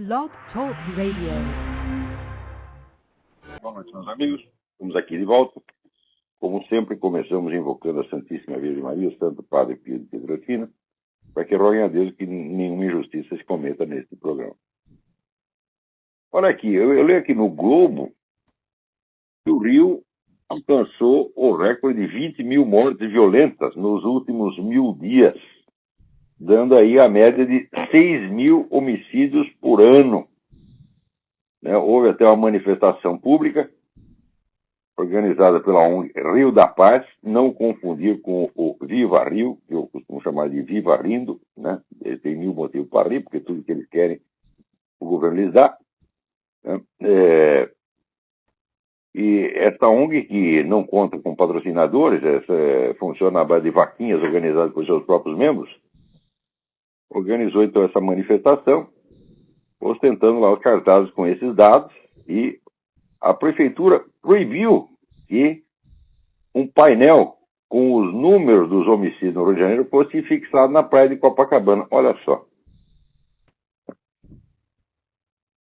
Blog Talk Radio. Boa noite, meus amigos. Estamos aqui de volta. Como sempre, começamos invocando a Santíssima Virgem Maria, o Santo Padre Pio de Pietrelcina, para que roguem a Deus que nenhuma injustiça se cometa neste programa. Olha aqui, eu leio aqui no Globo que o Rio alcançou o recorde de 20 mil mortes violentas nos últimos 1000 dias, dando aí a média de 6 mil homicídios por ano. Houve até uma manifestação pública organizada pela ONG Rio da Paz, não confundir com o Viva Rio, que eu costumo chamar de Viva Rindo, né? Eles têm 1000 motivos para rir, porque tudo que eles querem o governo lhes dá. Né? E essa ONG, que não conta com patrocinadores, funciona à base de vaquinhas organizadas por seus próprios membros, organizou então essa manifestação, ostentando lá os cartazes com esses dados, e a prefeitura proibiu que um painel com os números dos homicídios no Rio de Janeiro fosse fixado na praia de Copacabana. Olha só.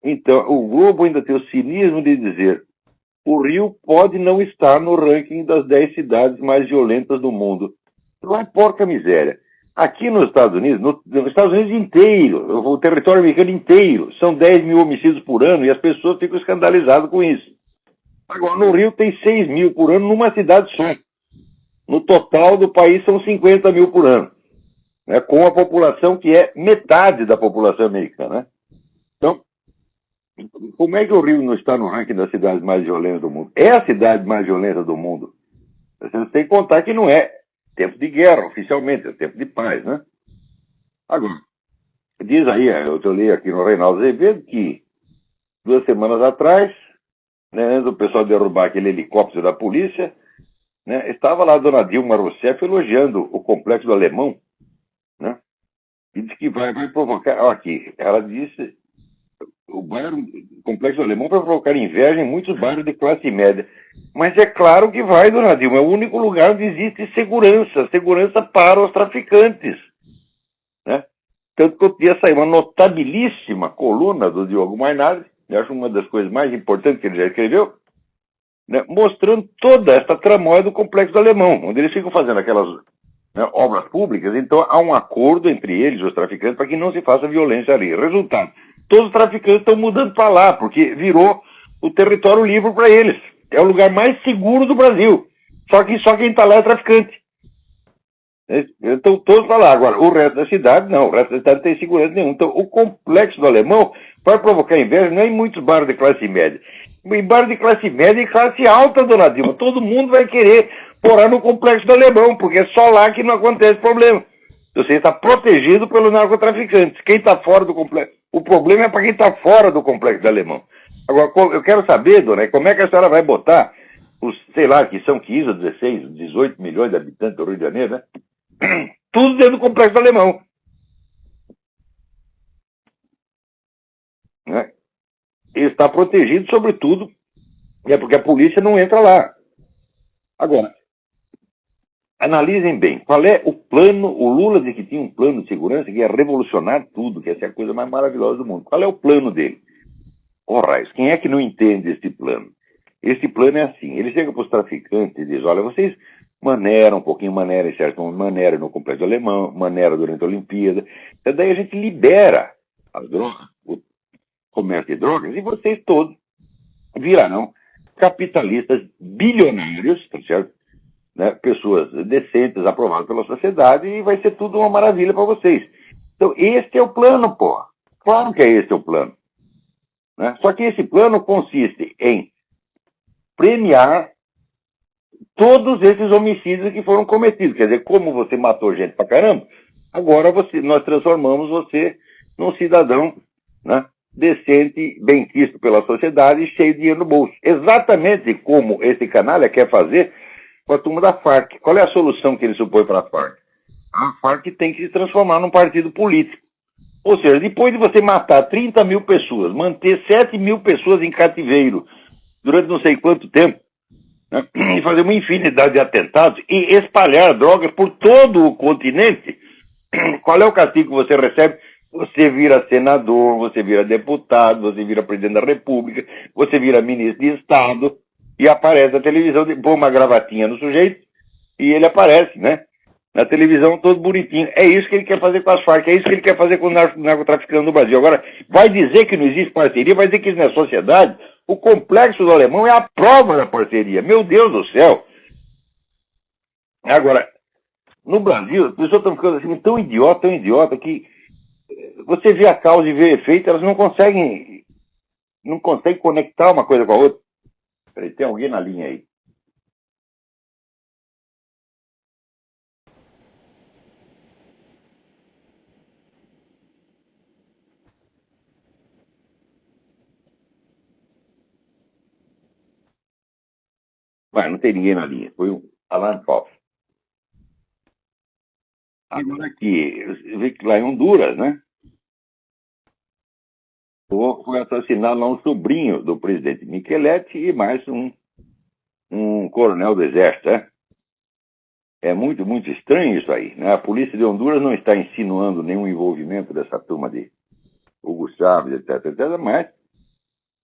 Então, o Globo ainda tem o cinismo de dizer: o Rio pode não estar no ranking das 10 cidades mais violentas do mundo. Lá é porca miséria. Aqui nos Estados Unidos, nos Estados Unidos inteiro, o território americano inteiro, são 10 mil homicídios por ano e as pessoas ficam escandalizadas com isso. Agora, no Rio tem 6 mil por ano numa cidade só. No total do país são 50 mil por ano, né, com a população que é metade da população americana. Né? Então, como é que o Rio não está no ranking das cidades mais violentas do mundo? É a cidade mais violenta do mundo. Vocês têm que contar que não é tempo de guerra, oficialmente, é tempo de paz, né? Agora, diz aí, eu li aqui no Reinaldo Azevedo que 2 semanas atrás, né, antes do pessoal derrubar aquele helicóptero da polícia, né, estava lá a dona Dilma Rousseff elogiando o Complexo do Alemão, né? E disse que vai provocar... Olha aqui, ela disse... O Complexo do Alemão vai provocar inveja em muitos bairros de classe média. Mas é claro que vai, dona Dilma. É o único lugar onde existe segurança para os traficantes. Né? Tanto que eu tinha saído uma notabilíssima coluna do Diogo Mainardi, eu acho uma das coisas mais importantes que ele já escreveu, né, mostrando toda esta tramóia do Complexo do Alemão, onde eles ficam fazendo aquelas, né, obras públicas. Então há um acordo entre eles, os traficantes, para que não se faça violência ali. Resultado: todos os traficantes estão mudando para lá, porque virou o território livre para eles. É o lugar mais seguro do Brasil. Só que só quem está lá é traficante. Então todos para lá. Agora, o resto da cidade, não. O resto da cidade não tem segurança nenhuma. Então, o Complexo do Alemão vai provocar inveja não em muitos bairros de classe média. Em bairros de classe média e classe alta, dona Dilma. Todo mundo vai querer morar no Complexo do Alemão, porque é só lá que não acontece problema. Você está protegido pelos narcotraficantes. Quem está fora do complexo... O problema é para quem está fora do Complexo do Alemão. Agora, eu quero saber, dona, como é que a senhora vai botar os, sei lá, que são 15, 16, 18 milhões de habitantes do Rio de Janeiro, né? Tudo dentro do Complexo do Alemão. Né? E está protegido, sobretudo, porque a polícia não entra lá. Agora, analisem bem, qual é o plano. O Lula disse que tinha um plano de segurança que ia revolucionar tudo, que ia ser a coisa mais maravilhosa do mundo. Qual é o plano dele? Raios, quem é que não entende esse plano? Esse plano é assim: ele chega para os traficantes e diz: olha, vocês maneiram um pouquinho, maneiram em certo momento, maneiram no Complexo Alemão, maneiram durante a Olimpíada, e daí a gente libera as drogas, o comércio de drogas, e vocês todos virarão capitalistas bilionários, tá certo? Né? Pessoas decentes, aprovadas pela sociedade, e vai ser tudo uma maravilha para vocês. Então, este é o plano, pô. Claro que é esse o plano. Né? Só que esse plano consiste em premiar todos esses homicídios que foram cometidos. Quer dizer, como você matou gente pra caramba, agora nós transformamos você num cidadão, né, decente, benquisto pela sociedade e cheio de dinheiro no bolso. Exatamente como esse canalha quer fazer com a turma da Farc. Qual é a solução que ele supõe para a Farc? A Farc tem que se transformar num partido político. Ou seja, depois de você matar 30 mil pessoas, manter 7 mil pessoas em cativeiro durante não sei quanto tempo, né, e fazer uma infinidade de atentados e espalhar drogas por todo o continente, qual é o castigo que você recebe Você vira senador, você vira deputado, você vira presidente da República, você vira ministro de Estado e aparece na televisão, põe uma gravatinha no sujeito e ele aparece, né? Na televisão todo bonitinho. É isso que ele quer fazer com as Farc, é isso que ele quer fazer com o narcotraficante no Brasil. Agora, vai dizer que não existe parceria, vai dizer que isso não é sociedade. O complexo do alemão é a prova da parceria. Meu Deus do céu! Agora, no Brasil, as pessoas estão ficando assim, tão idiota, que você vê a causa e vê o efeito, elas não conseguem conectar uma coisa com a outra. Peraí, tem alguém na linha aí. Vai, não tem ninguém na linha. Foi um alarme falso. Agora aqui, eu vi que lá em Honduras, né? Foi assassinado lá um sobrinho do presidente Micheletti e mais um coronel do exército, né? É muito, muito estranho isso aí, né? A polícia de Honduras não está insinuando nenhum envolvimento dessa turma de Hugo Chávez, etc, etc, mas,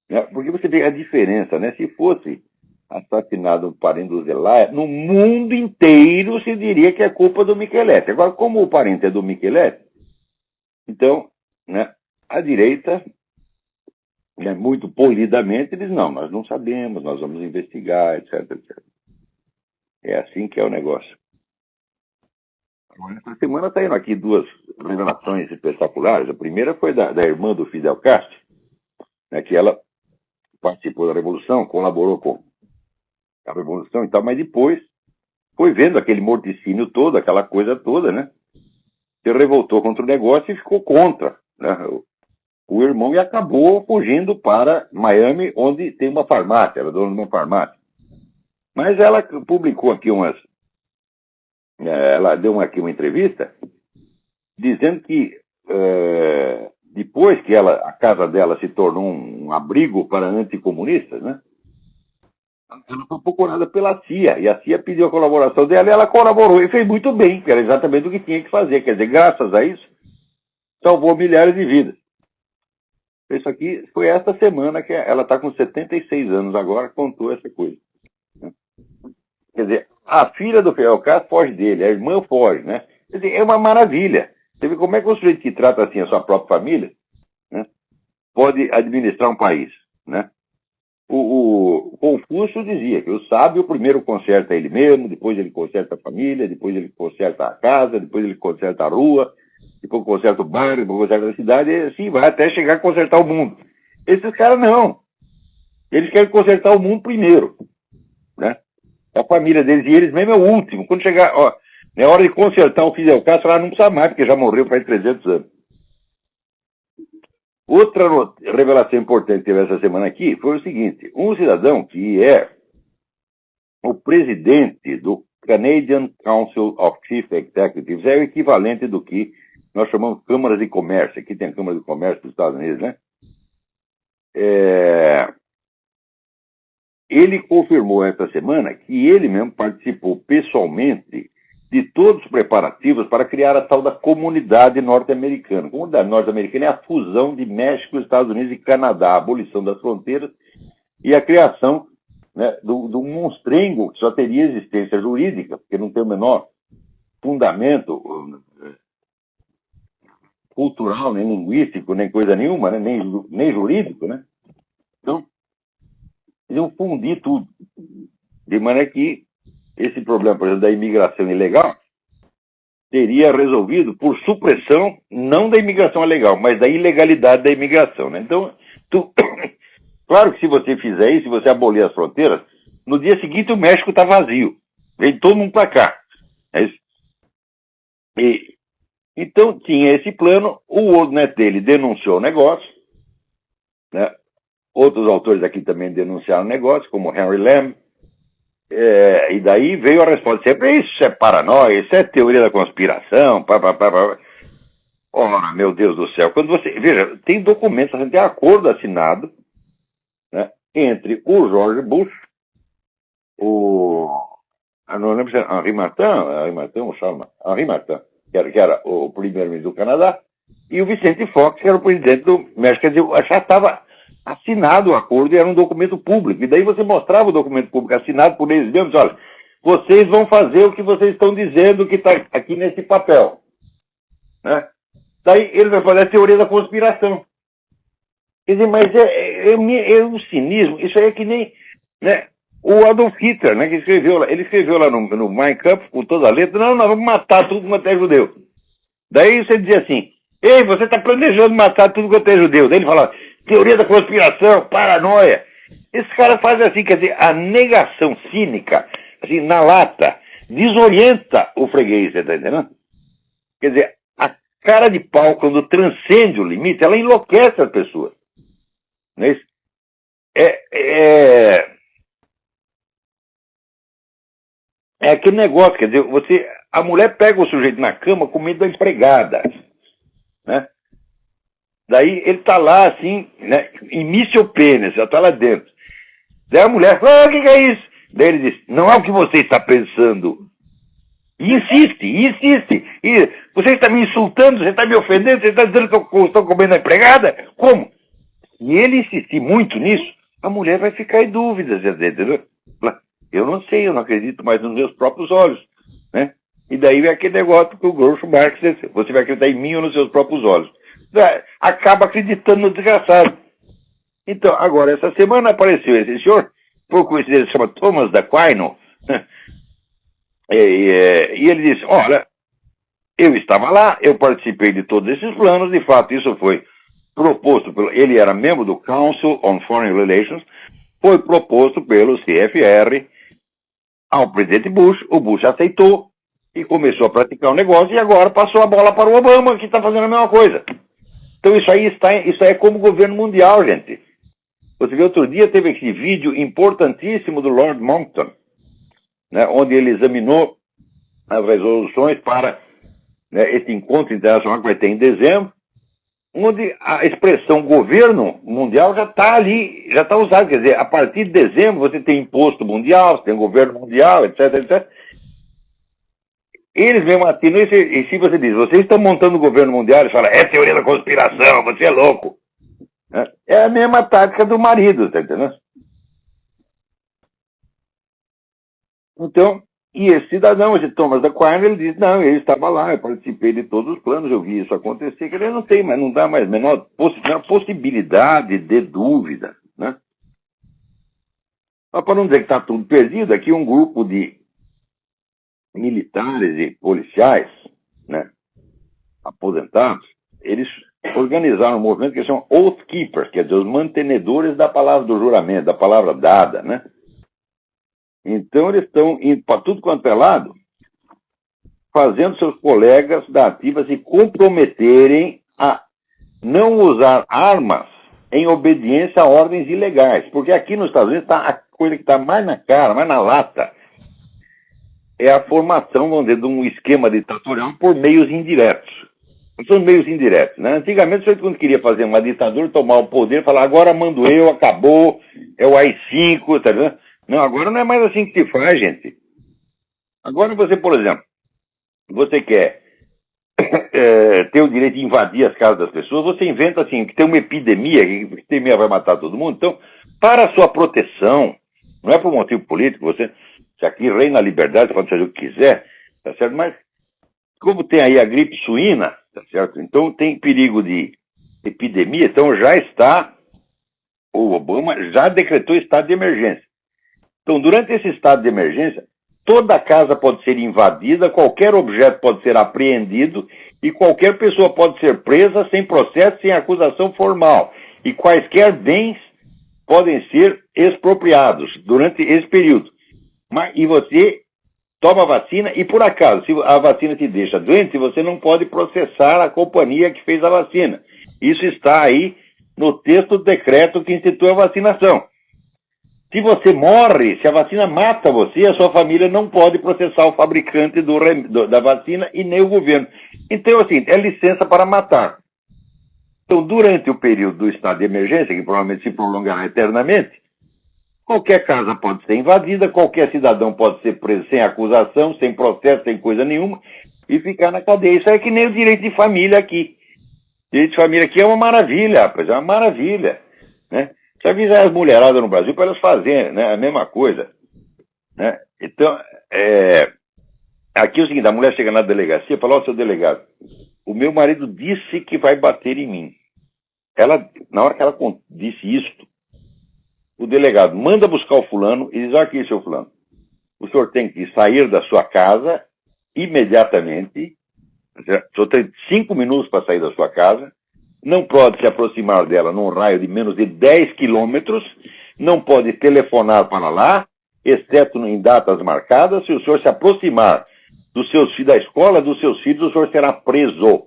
né, porque você vê a diferença, né? Se fosse assassinado um parente do Zelaya, no mundo inteiro se diria que é culpa do Micheletti. Agora, como o parente é do Micheletti, então, né, a direita, né, muito polidamente, diz, não, nós não sabemos, nós vamos investigar, etc, etc. É assim que é o negócio. Essa semana está indo aqui duas revelações espetaculares. A primeira foi da irmã do Fidel Castro, né, que ela participou da Revolução, colaborou com a Revolução e tal, mas depois foi vendo aquele morticínio todo, aquela coisa toda, né? Se revoltou contra o negócio e ficou contra, né, o irmão e acabou fugindo para Miami, onde tem uma farmácia, era dona de uma farmácia. Mas ela publicou aqui ela deu aqui uma entrevista dizendo que depois que a casa dela se tornou um abrigo para anticomunistas, né? Ela foi procurada pela CIA e a CIA pediu a colaboração dela e ela colaborou e fez muito bem, que era exatamente o que tinha que fazer. Quer dizer, graças a isso, salvou milhares de vidas. Isso aqui foi esta semana que ela está com 76 anos agora, contou essa coisa. Né? Quer dizer, a filha do Fidel Castro foge dele, a irmã foge, né? Quer dizer, é uma maravilha. Você vê como é que o sujeito que trata assim a sua própria família, né, pode administrar um país, né? O Confúcio dizia que o sábio primeiro conserta ele mesmo, depois ele conserta a família, depois ele conserta a casa, depois ele conserta a rua, depois conserta o bairro, depois conserta a cidade, e assim vai até chegar a consertar o mundo. Esses caras não. Eles querem consertar o mundo primeiro, né? A família deles, e eles mesmo é o último. Quando chegar, ó, é hora de consertar o Fidel Castro, ela não precisa mais, porque já morreu faz 300 anos. Outra revelação importante que teve essa semana aqui foi o seguinte: um cidadão que é o presidente do Canadian Council of Chief Executives, é o equivalente do que nós chamamos de câmaras de comércio. Aqui tem a Câmara de Comércio dos Estados Unidos, né? Ele confirmou esta semana que ele mesmo participou pessoalmente de todos os preparativos para criar a tal da comunidade norte-americana. A comunidade norte-americana é a fusão de México, Estados Unidos e Canadá, a abolição das fronteiras e a criação, né, do monstrengo que só teria existência jurídica, porque não tem o menor fundamento cultural, nem linguístico, nem coisa nenhuma, né, nem jurídico, né? Então, eles iam fundir tudo. De maneira que esse problema, por exemplo, da imigração ilegal seria resolvido por supressão, não da imigração ilegal, mas da ilegalidade da imigração, né? Então, claro que se você fizer isso, se você abolir as fronteiras, no dia seguinte o México está vazio. Vem todo mundo para cá. É isso. Então tinha esse plano, o outro neto dele denunciou o negócio, né? Outros autores aqui também denunciaram o negócio, como Henry Lamb, e daí veio a resposta sempre: isso é paranoia, isso é teoria da conspiração, pá, pá, pá, pá. Ora, meu Deus do céu, quando você, veja, tem documentos, tem acordo assinado, né, entre o George Bush, o, não lembro se era Henri Martin ou Charles, Henri Martin, que era o primeiro-ministro do Canadá, e o Vicente Fox, que era o presidente do México. Quer dizer, já estava assinado o acordo e era um documento público. E daí você mostrava o documento público assinado por eles mesmos, olha, vocês vão fazer o que vocês estão dizendo que está aqui nesse papel. Né? Daí ele vai fazer a teoria da conspiração. Quer dizer, mas é um cinismo, isso aí é que nem, né, o Adolf Hitler, né, que ele escreveu lá no Mein Kampf, com toda a letra, não, nós vamos matar tudo quanto é judeu. Daí você dizia assim, ei, você está planejando matar tudo quanto é judeu. Daí ele fala, teoria da conspiração, paranoia. Esse cara faz assim, quer dizer, a negação cínica, assim, na lata, desorienta o freguês, você está entendendo? Quer dizer, a cara de pau, quando transcende o limite, ela enlouquece as pessoas. Não é isso? É aquele negócio, quer dizer, a mulher pega o sujeito na cama com medo da empregada, né? Daí ele tá lá assim, né, em míssil pênis, já tá lá dentro. Daí a mulher fala, o que é isso? Daí ele diz, não é o que você está pensando. E insiste. E você está me insultando, você está me ofendendo, você está dizendo que eu estou comendo a empregada? Como? Se ele insistir muito nisso, a mulher vai ficar em dúvida, entendeu? Eu não sei, eu não acredito mais nos meus próprios olhos, né? E daí vem aquele negócio que o Groucho Marx disse, você vai acreditar em mim ou nos seus próprios olhos. Acaba acreditando no desgraçado. Então, agora, essa semana apareceu esse senhor, por coincidência, chama Thomas d'Aquino, e ele disse, olha, eu estava lá, eu participei de todos esses planos, de fato, isso foi proposto ele era membro do Council on Foreign Relations, foi proposto pelo CFR ao presidente Bush, o Bush aceitou e começou a praticar o negócio e agora passou a bola para o Obama, que está fazendo a mesma coisa. Então isso aí é como governo mundial, gente. Você viu, outro dia teve esse vídeo importantíssimo do Lord Monckton, né, onde ele examinou as resoluções para, né, esse encontro internacional que vai ter em dezembro, onde a expressão governo mundial já está ali, já está usada. Quer dizer, a partir de dezembro você tem imposto mundial, você tem governo mundial, etc. Eles mesmo assinam, e se você diz, vocês estão montando o governo mundial, eles falam, é teoria da conspiração, você é louco. É a mesma tática do marido, tá entendendo? Então, e esse cidadão, esse Thomas d'Aquino, ele diz, não, ele estava lá, eu participei de todos os planos, eu vi isso acontecer, que ele não tem, mas não dá mais a menor possibilidade de dúvida, né? Mas para não dizer que está tudo perdido, aqui um grupo de militares e policiais, né, aposentados, eles organizaram um movimento que chama Oath Keepers, quer dizer, os mantenedores da palavra do juramento, da palavra dada, né? Então eles estão indo para tudo quanto é lado, fazendo seus colegas da ativa se comprometerem a não usar armas em obediência a ordens ilegais. Porque aqui nos Estados Unidos a coisa que está mais na cara, mais na lata, é a formação, vamos dizer, de um esquema ditatorial por meios indiretos. São meios indiretos, né? Antigamente, você quando queria fazer uma ditadura, tomar o poder, falar, agora mando eu, acabou, é o AI-5, tá vendo? Não, agora não é mais assim que se faz, gente. Agora você, por exemplo, você quer ter o direito de invadir as casas das pessoas, você inventa assim, que tem uma epidemia, que a epidemia vai matar todo mundo. Então, para a sua proteção, não é por motivo político, se aqui reina a liberdade, você pode fazer o que quiser, tá certo? Mas, como tem aí a gripe suína, tá certo? Então tem perigo de epidemia, então o Obama já decretou estado de emergência. Então, durante esse estado de emergência, toda casa pode ser invadida, qualquer objeto pode ser apreendido e qualquer pessoa pode ser presa sem processo, sem acusação formal. E quaisquer bens podem ser expropriados durante esse período. E você toma a vacina e, por acaso, se a vacina te deixa doente, você não pode processar a companhia que fez a vacina. Isso está aí no texto do decreto que institui a vacinação. Se você morre, se a vacina mata você, a sua família não pode processar o fabricante da vacina e nem o governo. Então, assim, é licença para matar. Então, durante o período do estado de emergência, que provavelmente se prolongará eternamente, qualquer casa pode ser invadida, qualquer cidadão pode ser preso sem acusação, sem processo, sem coisa nenhuma, e ficar na cadeia. Isso é que nem o direito de família aqui. Direito de família aqui é uma maravilha, rapaz, é uma maravilha, né? Só avisar as mulheradas no Brasil para elas fazerem, né, a mesma coisa, né? Então, aqui é o seguinte, a mulher chega na delegacia e fala, ó, seu delegado, o meu marido disse que vai bater em mim. Ela, na hora que ela disse isto, o delegado manda buscar o fulano e diz, olha aqui, seu fulano, o senhor tem que sair da sua casa imediatamente, o senhor tem 5 minutos para sair da sua casa, não pode se aproximar dela num raio de menos de 10 quilômetros, não pode telefonar para lá, exceto em datas marcadas. Se o senhor se aproximar dos seus filhos, da escola dos seus filhos, o senhor será preso.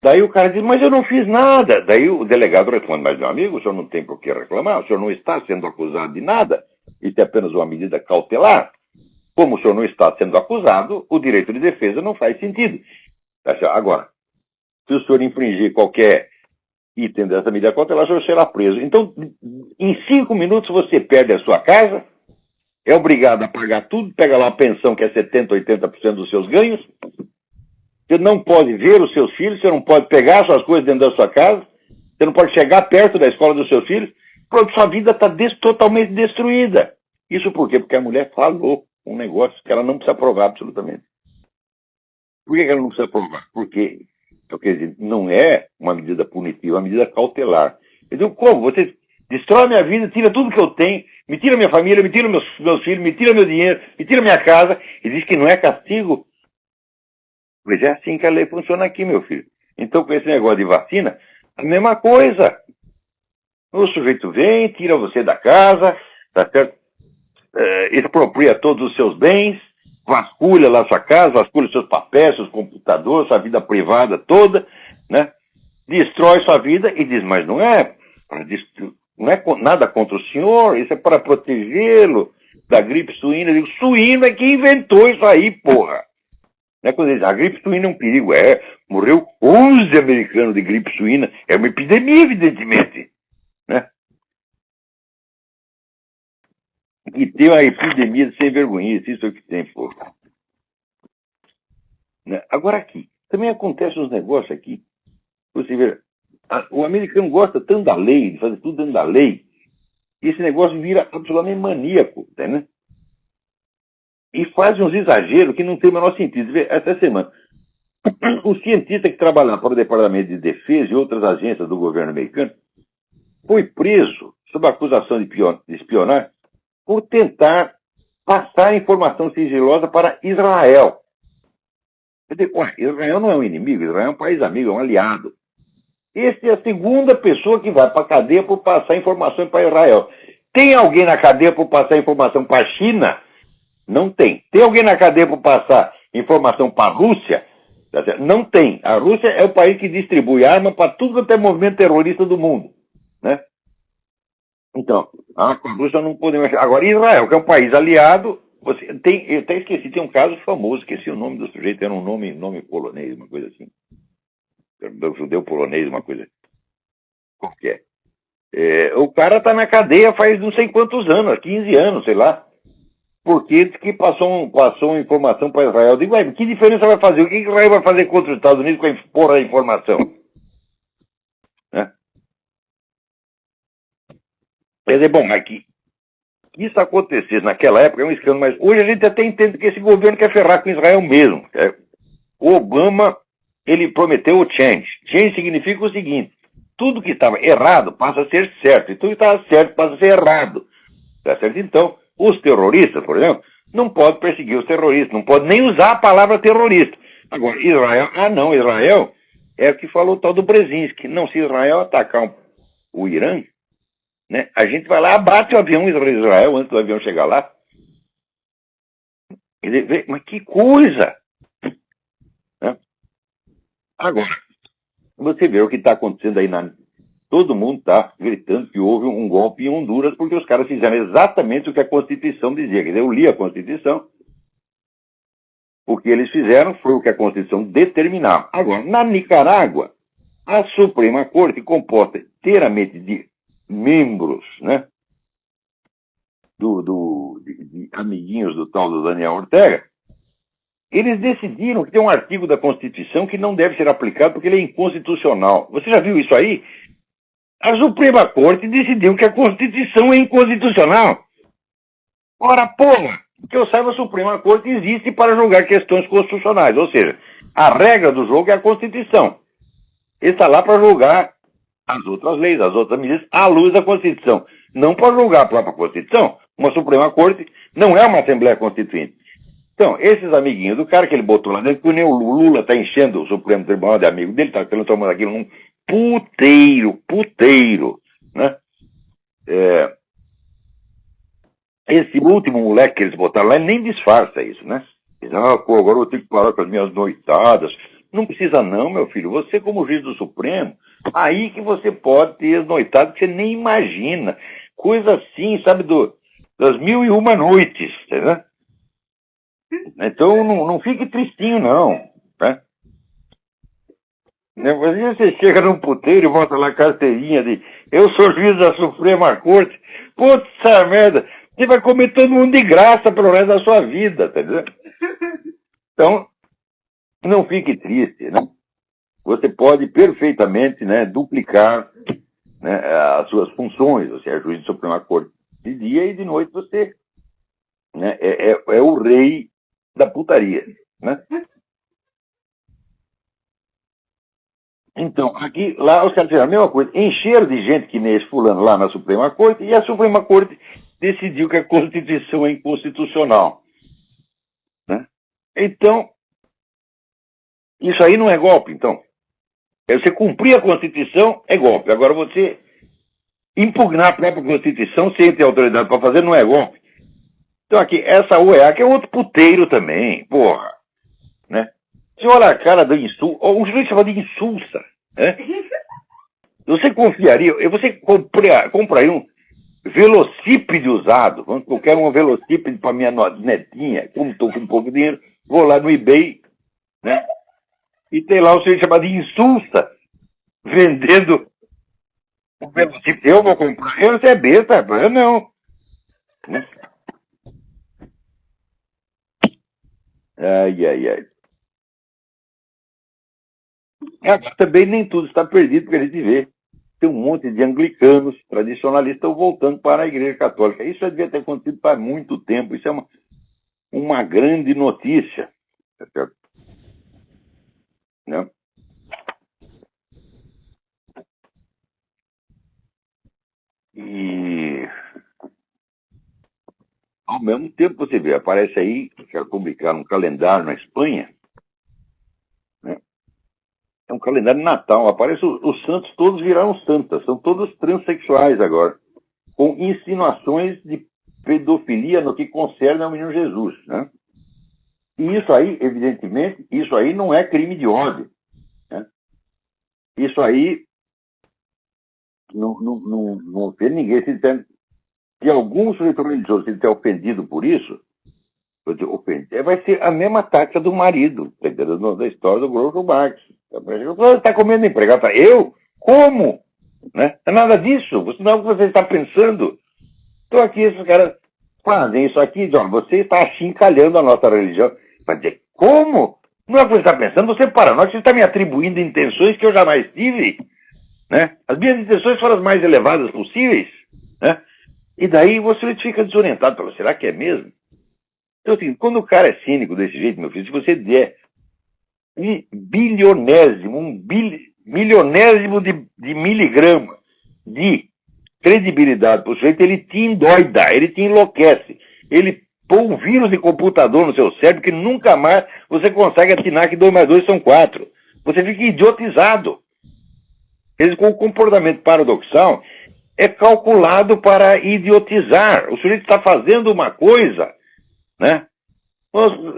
Daí o cara diz, mas eu não fiz nada. Daí o delegado responde, mas meu amigo, o senhor não tem por que reclamar, o senhor não está sendo acusado de nada, isso é apenas uma medida cautelar. Como o senhor não está sendo acusado, o direito de defesa não faz sentido. Agora, se o senhor infringir qualquer item dessa medida cautelar, o senhor será preso. Então, em 5 minutos você perde a sua casa, é obrigado a pagar tudo, pega lá a pensão que é 70%, 80% dos seus ganhos, você não pode ver os seus filhos, você não pode pegar suas coisas dentro da sua casa, você não pode chegar perto da escola dos seus filhos, pronto, sua vida está totalmente destruída. Isso por quê? Porque a mulher falou um negócio que ela não precisa provar absolutamente. Por que ela não precisa provar? Porque, quer dizer, não é uma medida punitiva, é uma medida cautelar. Então, como? Você destrói a minha vida, tira tudo que eu tenho, me tira minha família, me tira meus filhos, me tira meu dinheiro, me tira minha casa, e diz que não é castigo. Pois é assim que a lei funciona aqui, meu filho. Então, com esse negócio de vacina, a mesma coisa. O sujeito vem, tira você da casa, tá certo? Expropria todos os seus bens, vasculha lá sua casa, vasculha seus papéis, seus computadores, sua vida privada toda, né? Destrói sua vida e diz, mas não é nada contra o senhor, isso é para protegê-lo da gripe suína. Eu digo, suíno é que inventou isso aí, porra. Né? Quando ele diz, a gripe suína é um perigo, morreu 11 americanos de gripe suína, é uma epidemia, evidentemente, né? E tem uma epidemia de sem vergonhice, isso é o que tem, porra. Né? Agora aqui, também acontecem uns negócios aqui. Você vê, o americano gosta tanto da lei, de fazer tudo dentro da lei, e esse negócio vira absolutamente maníaco, né? E faz uns exageros que não tem o menor sentido. Você vê, essa semana, o cientista que trabalhava para o Departamento de Defesa e outras agências do governo americano foi preso sob acusação de espionar por tentar passar informação sigilosa para Israel. Quer dizer, Israel não é um inimigo, Israel é um país amigo, é um aliado. Essa é a segunda pessoa que vai para a cadeia por passar informação para Israel. Tem alguém na cadeia por passar informação para a China? Não tem. Tem alguém na cadeia por passar informação para a Rússia? Não tem. A Rússia é o país que distribui arma para tudo quanto é movimento terrorista do mundo, né? Então, com a Rússia não podemos... Agora, Israel, que é um país aliado, eu até esqueci, tem um caso famoso, esqueci o nome do sujeito, era um nome polonês, uma coisa assim. Judeu polonês, uma coisa qualquer. O cara tá na cadeia faz não sei quantos anos, 15 anos, sei lá. Porque que passou uma informação para Israel. Eu digo, que diferença vai fazer? O que Israel vai fazer contra os Estados Unidos com a porra da informação? Né? Quer dizer, bom, aqui isso acontecesse naquela época é um escândalo, mas hoje a gente até entende que esse governo quer ferrar com Israel mesmo. O Obama, ele prometeu o change. Change significa o seguinte, tudo que estava errado passa a ser certo, e tudo que estava certo passa a ser errado. Tá certo? Então, os terroristas, por exemplo, não podem perseguir os terroristas, não podem nem usar a palavra terrorista. Agora, Israel é o que falou o tal do Brzezinski. Não, se Israel atacar o Irã, né, a gente vai lá, abate o avião Israel antes do avião chegar lá. Mas que coisa! Né? Agora, você vê o que está acontecendo aí todo mundo está gritando que houve um golpe em Honduras porque os caras fizeram exatamente o que a Constituição dizia. Quer dizer, eu li a Constituição, o que eles fizeram foi o que a Constituição determinava. Agora, na Nicarágua, a Suprema Corte, composta inteiramente de membros, né, de amiguinhos do tal do Daniel Ortega, Eles decidiram que tem um artigo da Constituição que não deve ser aplicado porque ele é inconstitucional. Você já viu isso aí? A Suprema Corte decidiu que a Constituição é inconstitucional. Ora, porra, que eu saiba, a Suprema Corte existe para julgar questões constitucionais. Ou seja, a regra do jogo é a Constituição. Ele está lá para julgar as outras leis, as outras medidas, à luz da Constituição. Não para julgar a própria Constituição. Uma Suprema Corte não é uma Assembleia Constituinte. Então, esses amiguinhos do cara que ele botou lá dentro, que nem o Lula está enchendo o Supremo Tribunal de amigo dele, está transformando aquilo num puteiro, né? Esse último moleque que eles botaram lá, ele nem disfarça isso, né? Diz, pô, agora eu vou ter que parar com as minhas noitadas. Não precisa não, meu filho. Você, como juiz do Supremo, aí que você pode ter as noitadas que você nem imagina. Coisa assim, sabe, das 1001 noites, né? Então, não fique tristinho, não, né? Você chega num puteiro e bota lá a carteirinha de eu sou juiz da Suprema Corte. Putz, merda. Você vai comer todo mundo de graça pelo resto da sua vida, tá entendendo? Então, não fique triste, né? Você pode perfeitamente, né, duplicar, né, as suas funções. Você é juiz da Suprema Corte de dia e de noite você, né, é o rei da putaria, né? Então, aqui, lá os caras fizeram a mesma coisa, encheram de gente que nem esse fulano lá na Suprema Corte, e a Suprema Corte decidiu que a Constituição é inconstitucional, né? Então, isso aí não é golpe, então. Você cumprir a Constituição é golpe. Agora, você impugnar a própria Constituição sem ter autoridade para fazer não é golpe. Então, aqui, essa OEA, que é outro puteiro também, porra, né? Você olha a cara do insulso, o juiz chama de insulsa, né? Você confiaria, você compraria um velocípede usado, eu quero um velocípede para minha netinha, como estou com pouco dinheiro, vou lá no eBay, né? E tem lá o senhor chamado de insulsa, vendendo o velocípede. Eu vou comprar, eu não é besta, eu não. Né? Ai. Agora, também nem tudo está perdido, porque a gente vê. Tem um monte de anglicanos tradicionalistas voltando para a Igreja Católica. Isso já devia ter acontecido faz muito tempo. Isso é uma grande notícia. Tá certo? Né? E, ao mesmo tempo, você vê, aparece aí, quero publicar um calendário na Espanha, né? É um calendário natal. Aparece os santos todos viraram santas, são todos transexuais agora, com insinuações de pedofilia no que concerne ao menino Jesus, né? E isso aí, evidentemente, isso aí não é crime de ódio, né? Isso aí não ofende ninguém. Se algum sujeito religioso se ter ofendido por isso, vai ser a mesma tática do marido, da história do Groucho Marx. Você está comendo empregado. Eu? Como? Né? Não é nada disso. Não é o que você está pensando. Então aqui esses caras fazem isso aqui. Ó, você está achincalhando a nossa religião. Vai dizer, como? Não é o que você está pensando. Você paranoico, você está me atribuindo intenções que eu jamais tive. Né? As minhas intenções foram as mais elevadas possíveis. Né? E daí você fica desorientado. Fala, será que é mesmo? Então, assim, quando o cara é cínico desse jeito, meu filho, se você der um milionésimo de miligrama de credibilidade para o sujeito, ele te endoida, ele te enlouquece. Ele põe um vírus de computador no seu cérebro que nunca mais você consegue atinar que 2 mais 2 são 4. Você fica idiotizado. Com o comportamento paradoxal, é calculado para idiotizar. O sujeito está fazendo uma coisa, né?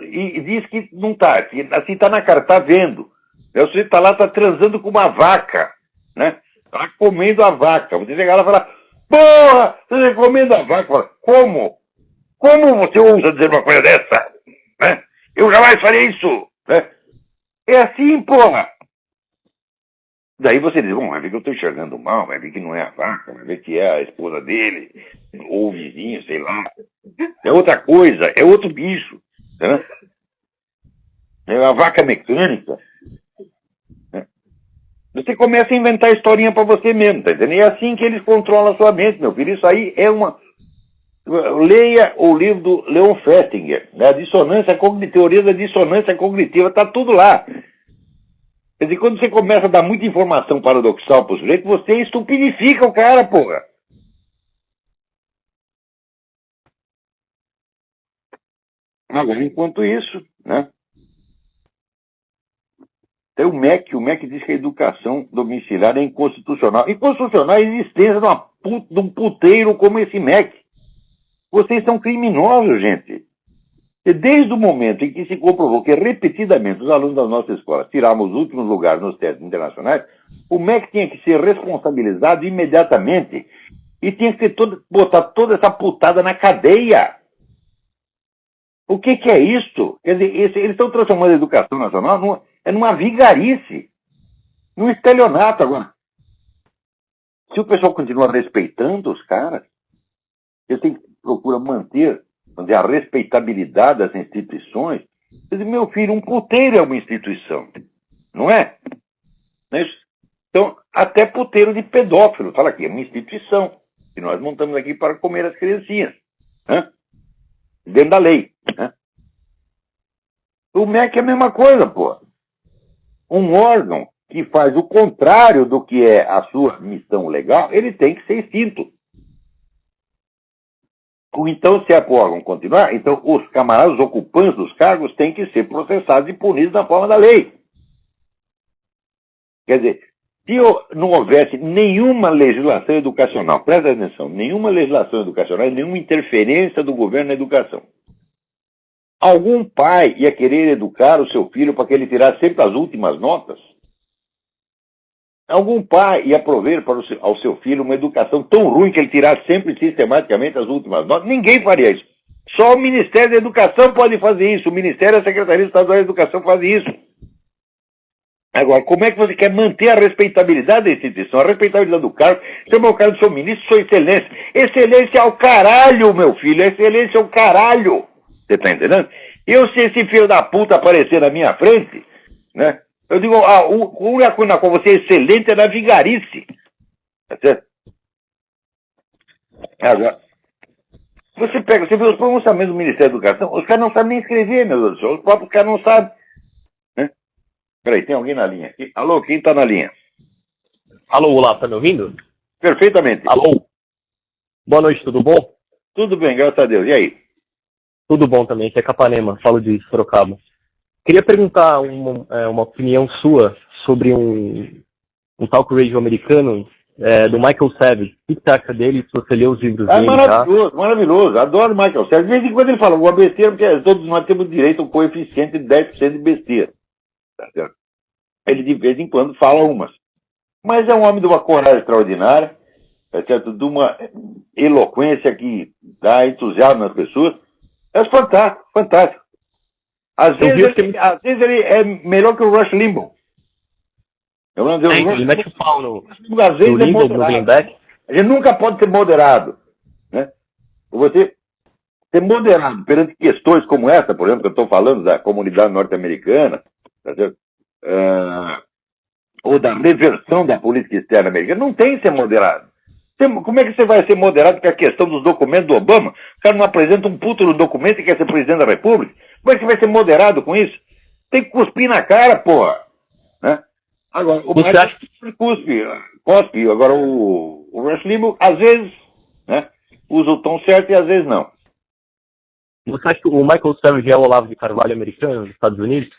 E diz que não está, assim está na cara, está vendo. O sujeito está lá, está transando com uma vaca, né? Está comendo a vaca. Você chega lá e fala, porra, você está comendo a vaca. Fala, como? Como você ousa dizer uma coisa dessa? Né? Eu jamais faria isso. Né? É assim, porra. Daí você diz, bom, vai ver que eu estou enxergando mal, vai ver que não é a vaca, vai ver que é a esposa dele, ou o vizinho, sei lá. É outra coisa, é outro bicho. Né? É a vaca mecânica. Né? Você começa a inventar historinha para você mesmo, tá entendendo? E é assim que eles controlam a sua mente, meu filho. Isso aí é uma... Leia o livro do Leon Festinger, né? Teoria da dissonância cognitiva, está tudo lá. Quer dizer, quando você começa a dar muita informação paradoxal para o sujeito, você estupidifica o cara, porra. Agora, enquanto isso, né? Tem o MEC diz que a educação domiciliar é inconstitucional. Inconstitucional é a existência de um puteiro como esse MEC. Vocês são criminosos, gente. E desde o momento em que se comprovou que repetidamente os alunos das nossas escolas tiravam os últimos lugares nos testes internacionais, o MEC tinha que ser responsabilizado imediatamente e tinha que botar toda essa putada na cadeia. O que é isso? Quer dizer, eles estão transformando a educação nacional numa vigarice, num estelionato. Agora, se o pessoal continua respeitando os caras, eles têm que procurar manter a respeitabilidade das instituições. Quer dizer, meu filho, um puteiro é uma instituição, não é? Não é isso? Então, até puteiro de pedófilo, fala aqui, é uma instituição que nós montamos aqui para comer as criancinhas, né? Dentro da lei, né? O MEC é a mesma coisa, pô. Um órgão que faz o contrário do que é a sua missão legal, ele tem que ser extinto. Então, se é para o órgão continuar, então os camaradas, os ocupantes dos cargos, têm que ser processados e punidos na forma da lei. Quer dizer, se não houvesse nenhuma legislação educacional, presta atenção, nenhuma legislação educacional, nenhuma interferência do governo na educação, algum pai ia querer educar o seu filho para que ele tirasse sempre as últimas notas? Algum pai ia prover ao seu filho uma educação tão ruim que ele tirasse sempre sistematicamente as últimas notas? Ninguém faria isso. Só o Ministério da Educação pode fazer isso. O Ministério e a Secretaria Estadual da Educação fazem isso. Agora, como é que você quer manter a respeitabilidade da instituição, a respeitabilidade do cargo? Chama o cara do seu ministro, sua excelência. Excelência é o caralho, meu filho. Excelência é o caralho. Você tá entendendo? Se esse filho da puta aparecer na minha frente, né? Eu digo, a única coisa na qual você é excelente é na vigarice. Tá certo? Agora, você vê os pronunciamentos do Ministério da Educação, os caras não sabem nem escrever, meu Deus do céu. Os próprios caras não sabem. Né? Peraí, tem alguém na linha aqui? Alô, quem tá na linha? Alô, olá, tá me ouvindo? Perfeitamente. Alô? Boa noite, tudo bom? Tudo bem, graças a Deus. E aí? Tudo bom também, aqui é Capanema, falo de Sorocaba. Queria perguntar uma opinião sua sobre um talk radio americano do Michael Savage. O que você acha dele, se você lê os livros dele? Maravilhoso, maravilhoso. Adoro o Michael Savage. De vez em quando ele fala alguma besteira, porque todos nós temos direito a um coeficiente de 10% de besteira. Tá certo? Ele de vez em quando fala umas. Mas é um homem de uma coragem extraordinária, tá certo? De uma eloquência que dá entusiasmo nas pessoas. É fantástico, fantástico. Às vezes ele é melhor que o Rush Limbaugh. Ele mete o pau no Limbaugh, no Greenback. A gente nunca pode ser moderado. Né? Você ser moderado perante questões como essa, por exemplo, que eu estou falando da comunidade norte-americana, tá certo? Ou da reversão da política externa americana, não tem que ser moderado. Como é que você vai ser moderado com a questão dos documentos do Obama? O cara não apresenta um puto no documento e quer ser presidente da República? Como é que você vai ser moderado com isso? Tem que cuspir na cara, porra. Né? Agora, o Michael cospe. Agora, o Rush Limbaugh, às vezes, né, usa o tom certo e às vezes não. Você acha que o Michael Savage é o Olavo de Carvalho americano, dos Estados Unidos?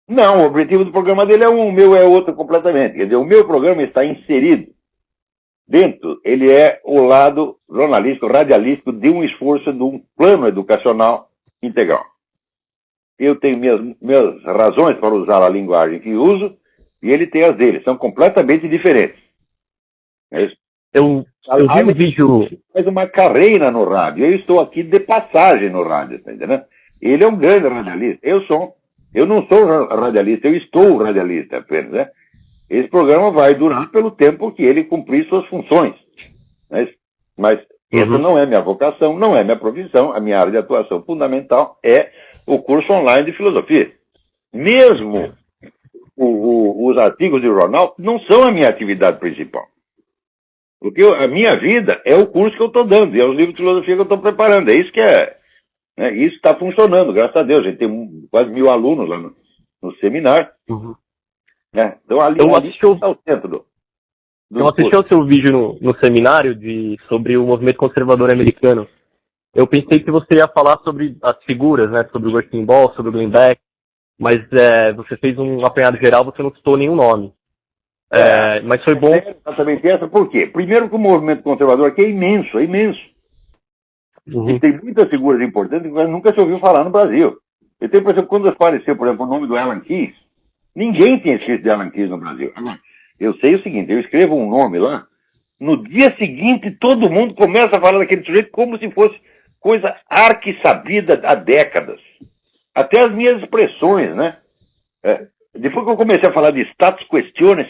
Não, o objetivo do programa dele é um, o meu é outro completamente. Quer dizer, o meu programa está inserido dentro, ele é o lado jornalístico, radialístico de um esforço de um plano educacional integral. Eu tenho minhas razões para usar a linguagem que uso e ele tem as dele. São completamente diferentes. É isso. Eu vi um vídeo... Faz uma carreira no rádio. Eu estou aqui de passagem no rádio, tá entendendo? Ele é um grande radialista. Eu não sou radialista, eu estou radialista apenas, né? Esse programa vai durar pelo tempo que ele cumprir suas funções. Né? Mas essa não é minha vocação, não é minha profissão. A minha área de atuação fundamental é o curso online de filosofia. Mesmo os artigos de jornal não são a minha atividade principal. Porque a minha vida é o curso que eu estou dando, e é os livros de filosofia que eu estou preparando. É isso que é. Né? Isso está funcionando, graças a Deus. A gente tem quase 1000 alunos lá no seminário. Uhum. Né? Então ali está o centro do eu assisti ao seu vídeo no seminário sobre o movimento conservador americano. Eu pensei que você ia falar sobre as figuras, né? Sobre o Working Ball, sobre o Glenn Beck, mas você fez um apanhado geral, você não citou nenhum nome. Mas foi bom. Exatamente essa, por quê? Primeiro que o movimento conservador aqui é imenso, é imenso. Uhum. E tem muitas figuras importantes que nunca se ouviu falar no Brasil. Eu tenho, por exemplo, quando apareceu, por exemplo, o nome do Alan Keyes, ninguém tinha escrito de Alan Keyes no Brasil. Agora, eu sei o seguinte, eu escrevo um nome lá, no dia seguinte todo mundo começa a falar daquele sujeito como se fosse coisa arquissabida há décadas. Até as minhas expressões, né? Depois que eu comecei a falar de status questiones,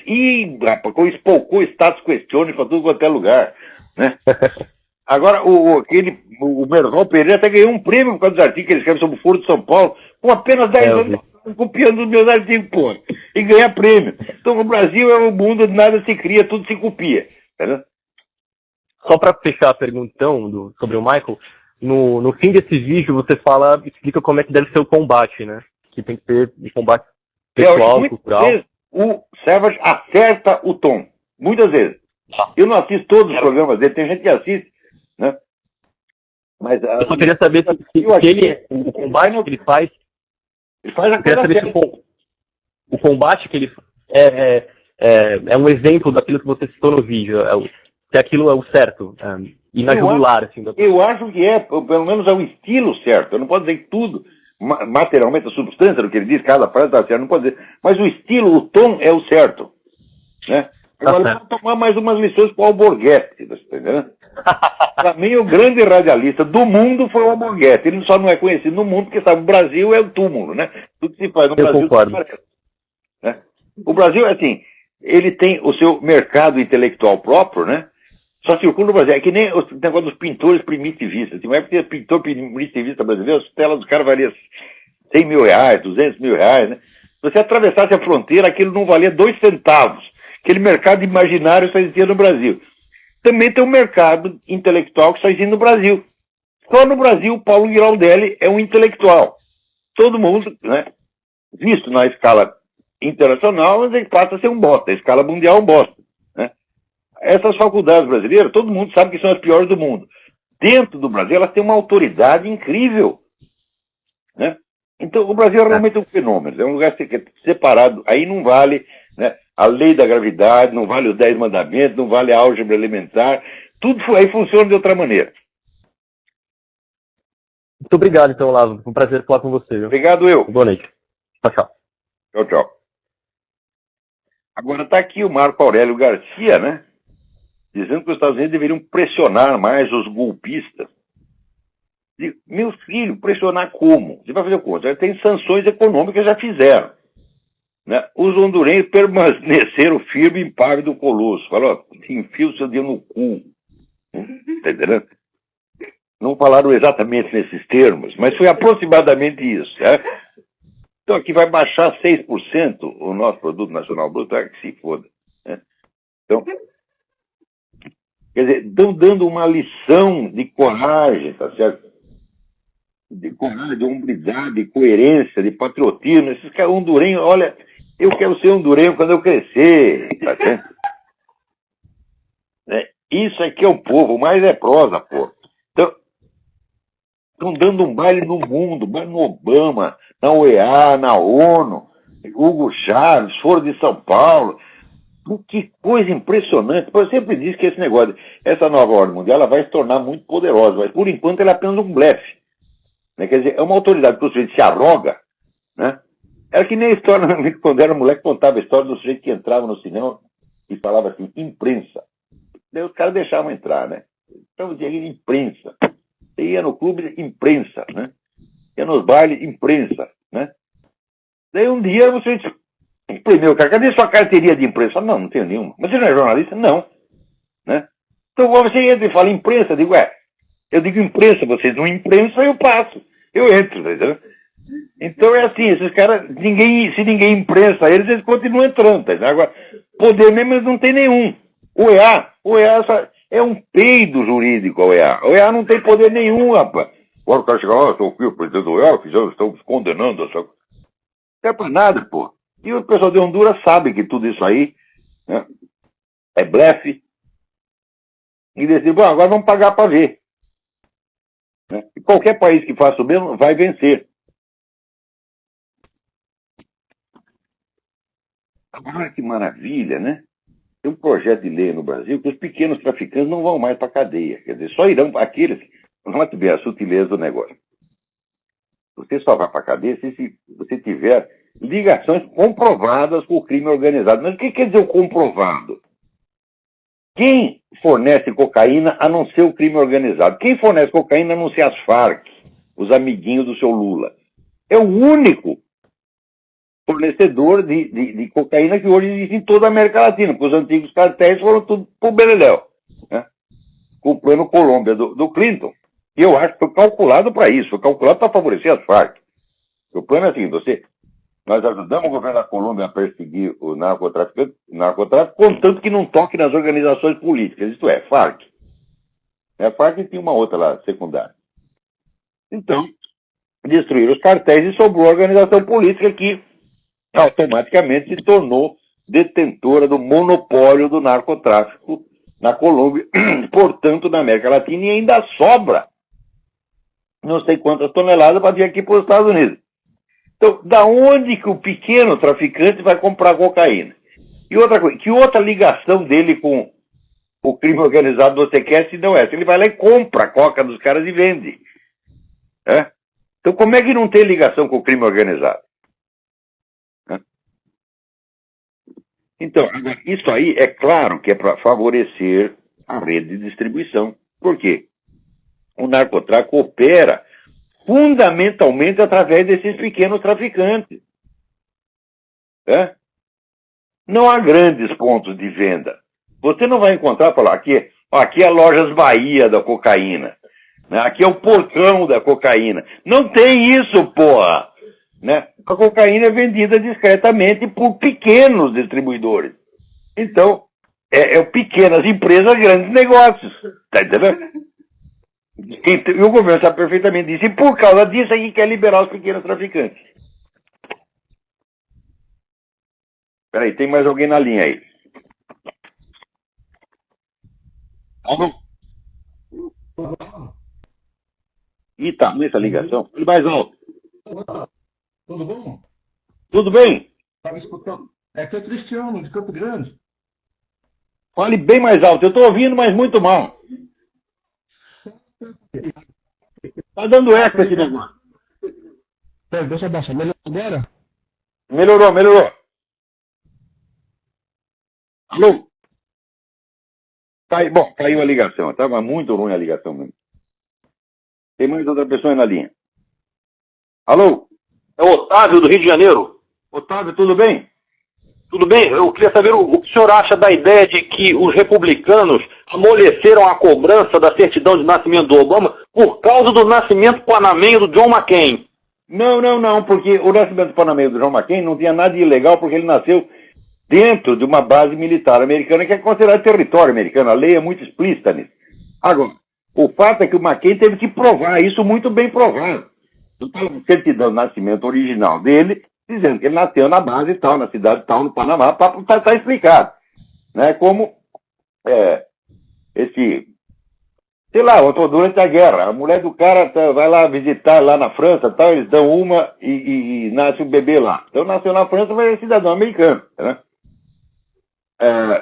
espolcou status questiones para tudo quanto é lugar, né? Agora, o Merval Pereira até ganhou um prêmio por causa dos artigos que ele escreve sobre o Foro de São Paulo, com apenas 10 anos copiando os meus artigos, pô, e ganha prêmio. Então, o Brasil é um mundo onde nada se cria, tudo se copia. Entendeu? Só para fechar a pergunta, então, sobre o Michael, no fim desse vídeo você explica como é que deve ser o combate, né? Que tem que ter um combate pessoal, cultural. Vezes, o Savage acerta o tom, muitas vezes. Eu não assisto todos os programas dele, tem gente que assiste, né? Mas, eu só queria saber se o combate que ele faz... Ele faz a coisa certa. O combate que ele é um exemplo daquilo que você citou no vídeo, se aquilo é o certo, e na jugular, assim. Eu acho que pelo menos é o estilo certo. Eu não posso dizer que tudo, materialmente, a substância do que ele diz, cada frase está certa, não posso dizer. Mas o estilo, o tom é o certo. Né? Agora, eu vou tomar mais umas lições com o Alborguete, tá entendendo? Para mim, o grande radialista do mundo foi o Alborguete. Ele só não é conhecido no mundo porque, sabe, o Brasil é o túmulo, né? Tudo que se faz no Brasil... Concordo. Né? O Brasil, assim, ele tem o seu mercado intelectual próprio, né? Só circula no Brasil. É que nem o negócio dos pintores primitivistas. Tem uma época que pintor primitivista brasileiro, as telas dos caras valiam 100 mil reais, 200 mil reais, né? Se você atravessasse a fronteira, aquilo não valia 2 centavos. Aquele mercado imaginário só existia no Brasil. Também tem um mercado intelectual que só existe no Brasil. Só no Brasil, o Paulo Giraldelli é um intelectual. Todo mundo, né, visto na escala internacional, mas ele passa a ser um bosta. A escala mundial é um bosta. Né? Essas faculdades brasileiras, todo mundo sabe que são as piores do mundo. Dentro do Brasil, elas têm uma autoridade incrível. Né? Então, o Brasil é realmente um fenômeno. É um lugar separado. Aí não vale... Né? A lei da gravidade, não vale os 10 mandamentos, não vale a álgebra elementar, tudo aí funciona de outra maneira. Muito obrigado, então, Lázaro. Foi um prazer falar com você. Viu? Obrigado, eu. Boa noite. Tchau, tchau. Tchau, tchau. Agora está aqui o Marco Aurélio Garcia, né? Dizendo que os Estados Unidos deveriam pressionar mais os golpistas. Meu filho, pressionar como? Você vai fazer conta? Tem sanções econômicas, já fizeram. Né? Os hondurenhos permaneceram firmes em pago do Colosso. Falou, enfia o seu dedo no cu. Tá entendendo? Não falaram exatamente nesses termos, mas foi aproximadamente isso. Né? Então aqui vai baixar 6% o nosso produto nacional bruto, que se foda. Né? Então, quer dizer, estão dando uma lição de coragem, tá certo? De coragem, de hombridade, de coerência, de patriotismo. Esses caras hondurenhos, olha... Eu quero ser hondurenho quando eu crescer, tá certo? Isso aqui é o povo, mas é prosa, pô. Então, estão dando um baile no mundo, baile no Obama, na OEA, na ONU, Hugo Chávez, Foro de São Paulo. Que coisa impressionante. Eu sempre disse que esse negócio, essa nova ordem mundial, ela vai se tornar muito poderosa, mas por enquanto ela é apenas um blefe. Né? Quer dizer, é uma autoridade que o sujeito se arroga, né? Era que nem a história, quando era moleque, contava a história do sujeito que entrava no cinema e falava assim, imprensa. Daí os caras deixavam entrar, né? Então dizia imprensa. Você ia no clube, imprensa, né? Ia nos bailes, imprensa, né? Daí um dia você imprimiu o cara, cadê sua carteirinha de imprensa? Não, não tenho nenhuma. Mas você não é jornalista? Não. Né? Então você entra e fala imprensa, eu digo, eu digo imprensa, vocês não imprensa, eu passo. Eu entro, entendeu? Então é assim, esses caras, se ninguém imprensa eles continuam entrando. Tá? Agora, poder mesmo eles não tem nenhum. O EA é um peido jurídico, o EA. O EA não tem poder nenhum, rapaz. Agora o cara chega lá, sou o presidente do EA, estamos condenando essa... Não é pra nada, pô. E o pessoal de Honduras sabe que tudo isso aí, né, é blefe. E decide, bom, agora vamos pagar para ver. Né? E qualquer país que faça o mesmo vai vencer. Agora que maravilha, né? Tem um projeto de lei no Brasil que os pequenos traficantes não vão mais para a cadeia. Quer dizer, só irão aqueles... Vamos ver a sutileza do negócio. Você só vai para a cadeia se você tiver ligações comprovadas com o crime organizado. Mas o que quer dizer o comprovado? Quem fornece cocaína a não ser o crime organizado? Quem fornece cocaína a não ser as Farc, os amiguinhos do seu Lula? É o único fornecedor de cocaína que hoje existe em toda a América Latina, porque os antigos cartéis foram tudo pro beleléu, né? Com o plano Colômbia do Clinton. E eu acho que foi calculado para isso, foi calculado para favorecer as Farc. O plano é assim, nós ajudamos o governo da Colômbia a perseguir o narcotráfico, contanto que não toque nas organizações políticas, isto é, Farc. A Farc tinha uma outra lá, secundária. Então, destruíram os cartéis e sobrou a organização política que automaticamente se tornou detentora do monopólio do narcotráfico na Colômbia, portanto, na América Latina, e ainda sobra não sei quantas toneladas para vir aqui para os Estados Unidos. Então, da onde que o pequeno traficante vai comprar cocaína? E outra coisa, que outra ligação dele com o crime organizado você quer se não é? Ele vai lá e compra a coca dos caras e vende. É? Então, como é que não tem ligação com o crime organizado? É? Então, agora, isso aí é claro que é para favorecer a rede de distribuição. Por quê? O narcotráfico opera fundamentalmente através desses pequenos traficantes. É? Não há grandes pontos de venda. Você não vai encontrar, falar, aqui é a Lojas Bahia da cocaína. Né? Aqui é o porcão da cocaína. Não tem isso, porra! Né? A cocaína é vendida discretamente por pequenos distribuidores. Então, é pequenas empresas, grandes negócios. Tá entendendo? E o governo sabe perfeitamente disso. E por causa disso é que quer liberar os pequenos traficantes. Peraí, tem mais alguém na linha aí? Alô? Ih, tá ruim essa ligação. Fale mais alto. Tudo bom? Tudo bem? Estava escutando. É que é Cristiano, de Campo Grande. Fale bem mais alto. Eu estou ouvindo, mas muito mal. Tá dando eco esse negócio. Pera, deixa eu abaixar. Melhor agora? Melhorou. Alô? Caiu a ligação. Estava muito ruim a ligação mesmo. Tem mais outra pessoa aí na linha. Alô? É o Otávio, do Rio de Janeiro. Otávio, tudo bem? Tudo bem? Eu queria saber o que o senhor acha da ideia de que os republicanos amoleceram a cobrança da certidão de nascimento do Obama por causa do nascimento panamenho do John McCain. Não, porque o nascimento panamenho do John McCain não tinha nada de ilegal, porque ele nasceu dentro de uma base militar americana que é considerada território americano. A lei é muito explícita nisso. Agora, o fato é que o McCain teve que provar isso muito bem provado. Então, a certidão de nascimento original dele, dizendo que ele nasceu na base tal, na cidade tal, no Panamá, tá explicado. Né? Como sei lá, durante a guerra, a mulher do cara vai lá visitar lá na França, tal, eles dão uma e nasce um bebê lá. Então nasceu na França, vai ser cidadão americano. Né?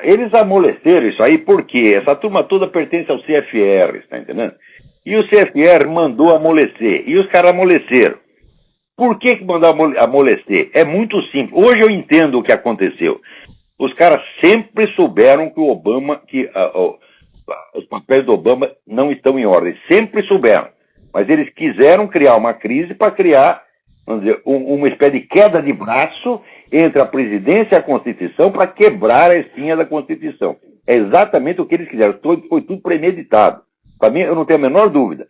Eles amoleceram isso aí porque essa turma toda pertence ao CFR, está entendendo? E o CFR mandou amolecer, e os caras amoleceram. Por que mandou amolecer? É muito simples. Hoje eu entendo o que aconteceu. Os caras sempre souberam que o Obama, os papéis do Obama não estão em ordem. Sempre souberam. Mas eles quiseram criar uma crise para criar, vamos dizer, uma espécie de queda de braço entre a presidência e a Constituição para quebrar a espinha da Constituição. É exatamente o que eles quiseram. Foi tudo premeditado. Para mim, eu não tenho a menor dúvida.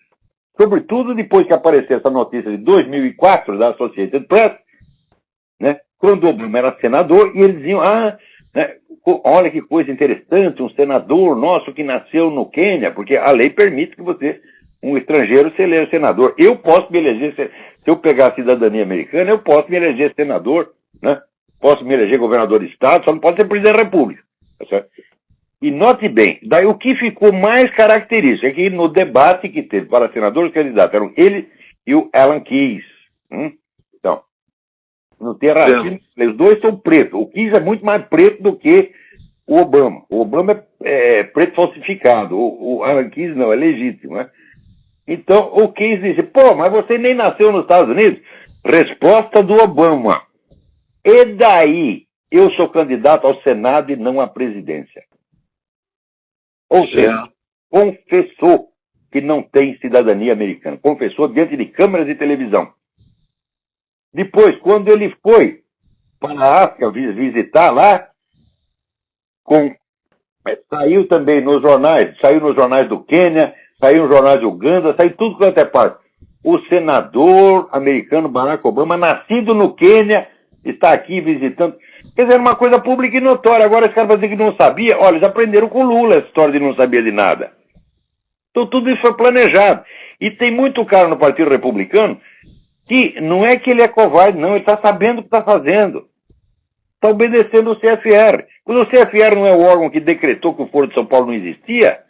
Sobretudo depois que apareceu essa notícia de 2004 da Associated Press, né, quando o Obama era senador, e eles diziam, né, olha que coisa interessante, um senador nosso que nasceu no Quênia, porque a lei permite que você, um estrangeiro, se eleja senador. Eu posso me eleger, se eu pegar a cidadania americana, eu posso me eleger senador, né? Posso me eleger governador de estado, só não pode ser presidente da república. Tá certo? E note bem, daí o que ficou mais característico é que no debate que teve para senador, os candidatos eram ele e o Alan Keyes. Então, não tem racismo, os dois são pretos. O Keyes é muito mais preto do que o Obama. O Obama é preto falsificado, o Alan Keyes não, é legítimo, né? Então, o Keyes disse, pô, mas você nem nasceu nos Estados Unidos? Resposta do Obama. E daí, eu sou candidato ao Senado e não à presidência. Ou seja, confessou que não tem cidadania americana. Confessou diante de câmeras de televisão. Depois, quando ele foi para a África visitar lá, saiu também nos jornais, saiu nos jornais do Quênia, saiu nos jornais de Uganda, saiu tudo quanto é parte. O senador americano Barack Obama, nascido no Quênia, está aqui visitando. Quer dizer, uma coisa pública e notória. Agora esse cara vai dizer que não sabia. Olha, eles aprenderam com Lula essa história de não saber de nada. Então tudo isso foi planejado. E tem muito cara no Partido Republicano que não é que ele é covarde, não. Ele está sabendo o que está fazendo. Está obedecendo o CFR. Quando o CFR não é o órgão que decretou que o Foro de São Paulo não existia,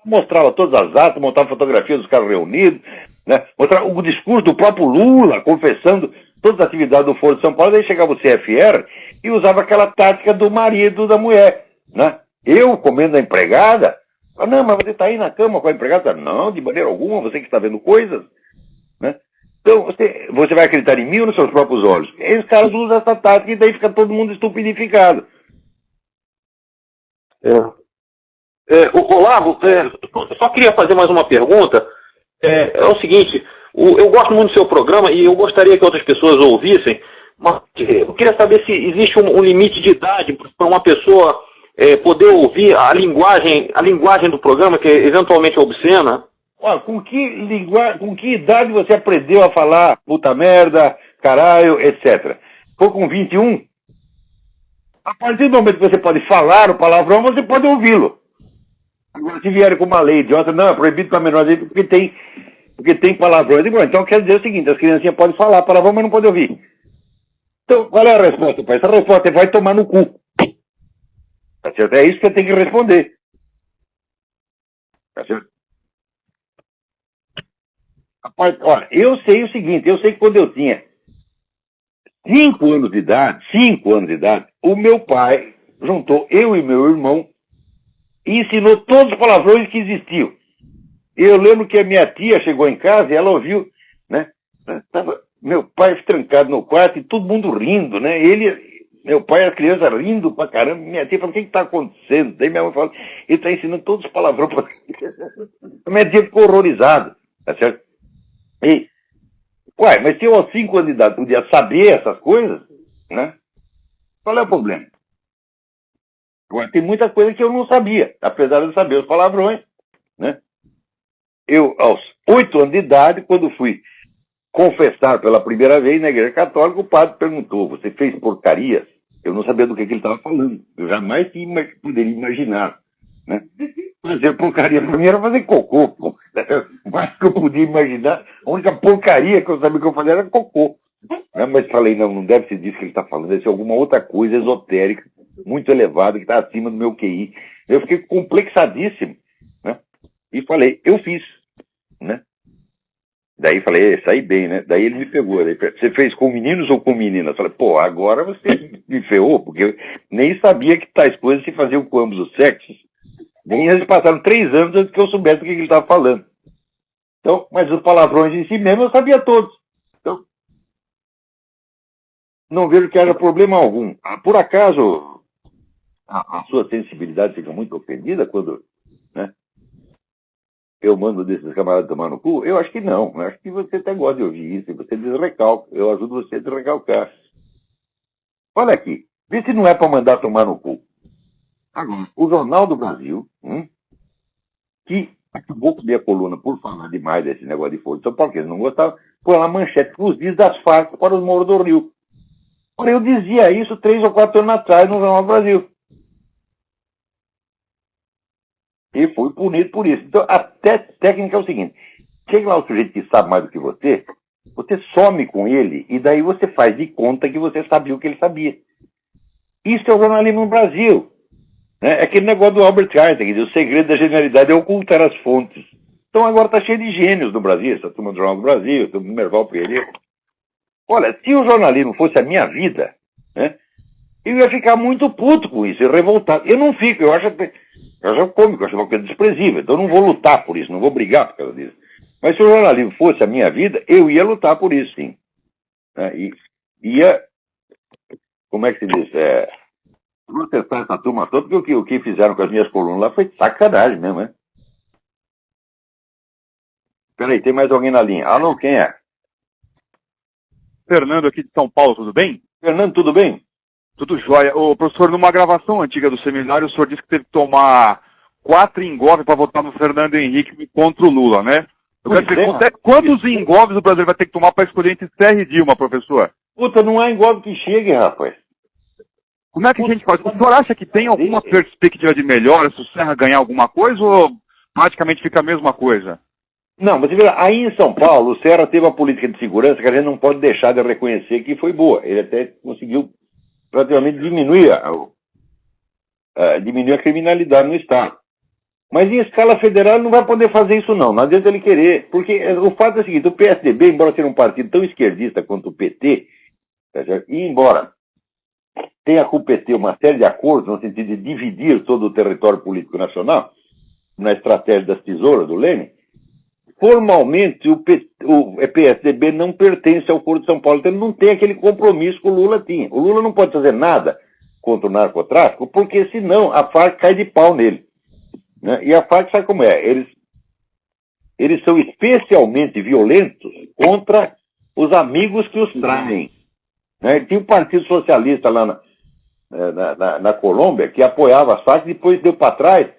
mostrava todas as atas, mostrava fotografias dos caras reunidos, né? Mostrava o discurso do próprio Lula confessando todas as atividades do Foro de São Paulo. Aí chegava o CFR e usava aquela tática do marido da mulher, né? Eu comendo a empregada, não, mas você está aí na cama com a empregada? Não, de maneira alguma, você que está vendo coisas, né? Então, você vai acreditar em mim ou nos seus próprios olhos? E aí os caras usam essa tática e daí fica todo mundo estupidificado. Olavo, só queria fazer mais uma pergunta. É o seguinte, eu gosto muito do seu programa e eu gostaria que outras pessoas ouvissem, mas eu queria saber se existe um limite de idade para uma pessoa poder ouvir a linguagem do programa, que eventualmente é obscena. Olha, com que idade você aprendeu a falar puta merda, caralho, etc? Foi com 21? A partir do momento que você pode falar o palavrão, você pode ouvi-lo. Agora, se vierem com uma lei idiota, não, é proibido para menores porque tem palavrão. Eu digo, então quer dizer o seguinte, as criancinhas podem falar palavrão, mas não podem ouvir. Então, qual é a resposta, pai? Essa resposta é vai tomar no cu. Tá certo? É isso que você tem que responder. Tá certo? Olha, eu sei o seguinte, eu sei que quando eu tinha 5 anos de idade, o meu pai juntou eu e meu irmão e ensinou todos os palavrões que existiam. Eu lembro que a minha tia chegou em casa e ela ouviu, né? Tava meu pai trancado no quarto e todo mundo rindo, né? Meu pai e a criança rindo pra caramba. Minha tia falou, o que está acontecendo? Daí minha mãe falou, ele está ensinando todos os palavrões pra... A minha tia ficou horrorizada, tá certo? Mas se eu aos 5 anos de idade podia saber essas coisas, né? Qual é o problema? Agora, tem muita coisa que eu não sabia, apesar de saber os palavrões, né? Eu, aos 8 anos de idade, quando fui confessar pela primeira vez na igreja católica, o padre perguntou, você fez porcarias? Eu não sabia do que ele estava falando. Eu jamais poderia imaginar, né? Fazer porcaria para mim era fazer cocô, pô. Mas que eu podia imaginar, a única porcaria que eu sabia que eu fazia era cocô. Mas falei, não deve ser disso que ele está falando, deve ser alguma outra coisa esotérica, muito elevada, que está acima do meu QI. Eu fiquei complexadíssimo, né? E falei, eu fiz, né? Daí falei, saí bem, né? Daí ele me pegou, daí, você fez com meninos ou com meninas? Eu falei, pô, agora você me ferrou, porque eu nem sabia que tais coisas se faziam com ambos os sexos. Nem eles passaram 3 anos antes que eu soubesse o que ele estava falando. Então, mas os palavrões em si mesmo eu sabia todos. Então, não vejo que haja problema algum. Por acaso, a sua sensibilidade fica muito ofendida quando, né, eu mando desses camaradas tomar no cu? Eu acho que não. Eu acho que você até gosta de ouvir isso e você desrecalca. Eu ajudo você a desrecalcar. Olha aqui, vê se não é para mandar tomar no cu. Agora, o Jornal do Brasil, que acabou com minha coluna por falar demais desse negócio de Folha de São Paulo, porque eles não gostavam, foi lá manchete os dias das Farc para os moros do Rio. Ora, eu dizia isso 3 ou 4 anos atrás no Jornal do Brasil. E fui punido por isso. Então, a técnica é o seguinte: chega lá o sujeito que sabe mais do que você some com ele e daí você faz de conta que você sabia o que ele sabia. Isso é o jornalismo no Brasil. Né? É aquele negócio do Albert Einstein, que diz, o segredo da genialidade é ocultar as fontes. Então agora está cheio de gênios no Brasil, essa turma do Jornal do Brasil, turma do Merval Pereira. Olha, se o jornalismo fosse a minha vida, né, eu ia ficar muito puto com isso, revoltado. Eu não fico, eu acho cômico, eu acho uma coisa desprezível, então eu não vou lutar por isso, não vou brigar por causa disso. Mas se o jornalismo fosse a minha vida, eu ia lutar por isso, sim. Né? E ia, como é que se diz, protestar essa turma toda, porque o que fizeram com as minhas colunas lá foi sacanagem mesmo, né? Peraí, tem mais alguém na linha. Alô, quem é? Fernando aqui de São Paulo, tudo bem? Fernando, tudo bem? Tudo jóia. Ô, professor, numa gravação antiga do seminário, o senhor disse que teve que tomar 4 engolves para votar no Fernando Henrique contra o Lula, né? Eu quero saber quantos engolves o Brasil vai ter que tomar para escolher entre Serra e Dilma, professor? Puta, não há engolve que chegue, rapaz. Como é que a gente faz? O senhor acha que tem alguma perspectiva de melhora se o Serra ganhar alguma coisa ou praticamente fica a mesma coisa? Não, mas você vê, aí em São Paulo, o Serra teve uma política de segurança que a gente não pode deixar de reconhecer que foi boa. Ele até conseguiu praticamente diminuir a criminalidade no Estado. Mas em escala federal não vai poder fazer isso não adianta ele querer. Porque o fato é o seguinte, o PSDB, embora seja um partido tão esquerdista quanto o PT, e embora tenha com o PT uma série de acordos no sentido de dividir todo o território político nacional, na estratégia das tesouras do Lênin, formalmente o PSDB não pertence ao Foro de São Paulo, então ele não tem aquele compromisso que o Lula tinha. O Lula não pode fazer nada contra o narcotráfico, porque senão a Farc cai de pau nele. Né? E a Farc sabe como é? Eles são especialmente violentos contra os amigos que os traem. Né? Tinha um Partido Socialista lá na Colômbia que apoiava a Farc, depois deu para trás.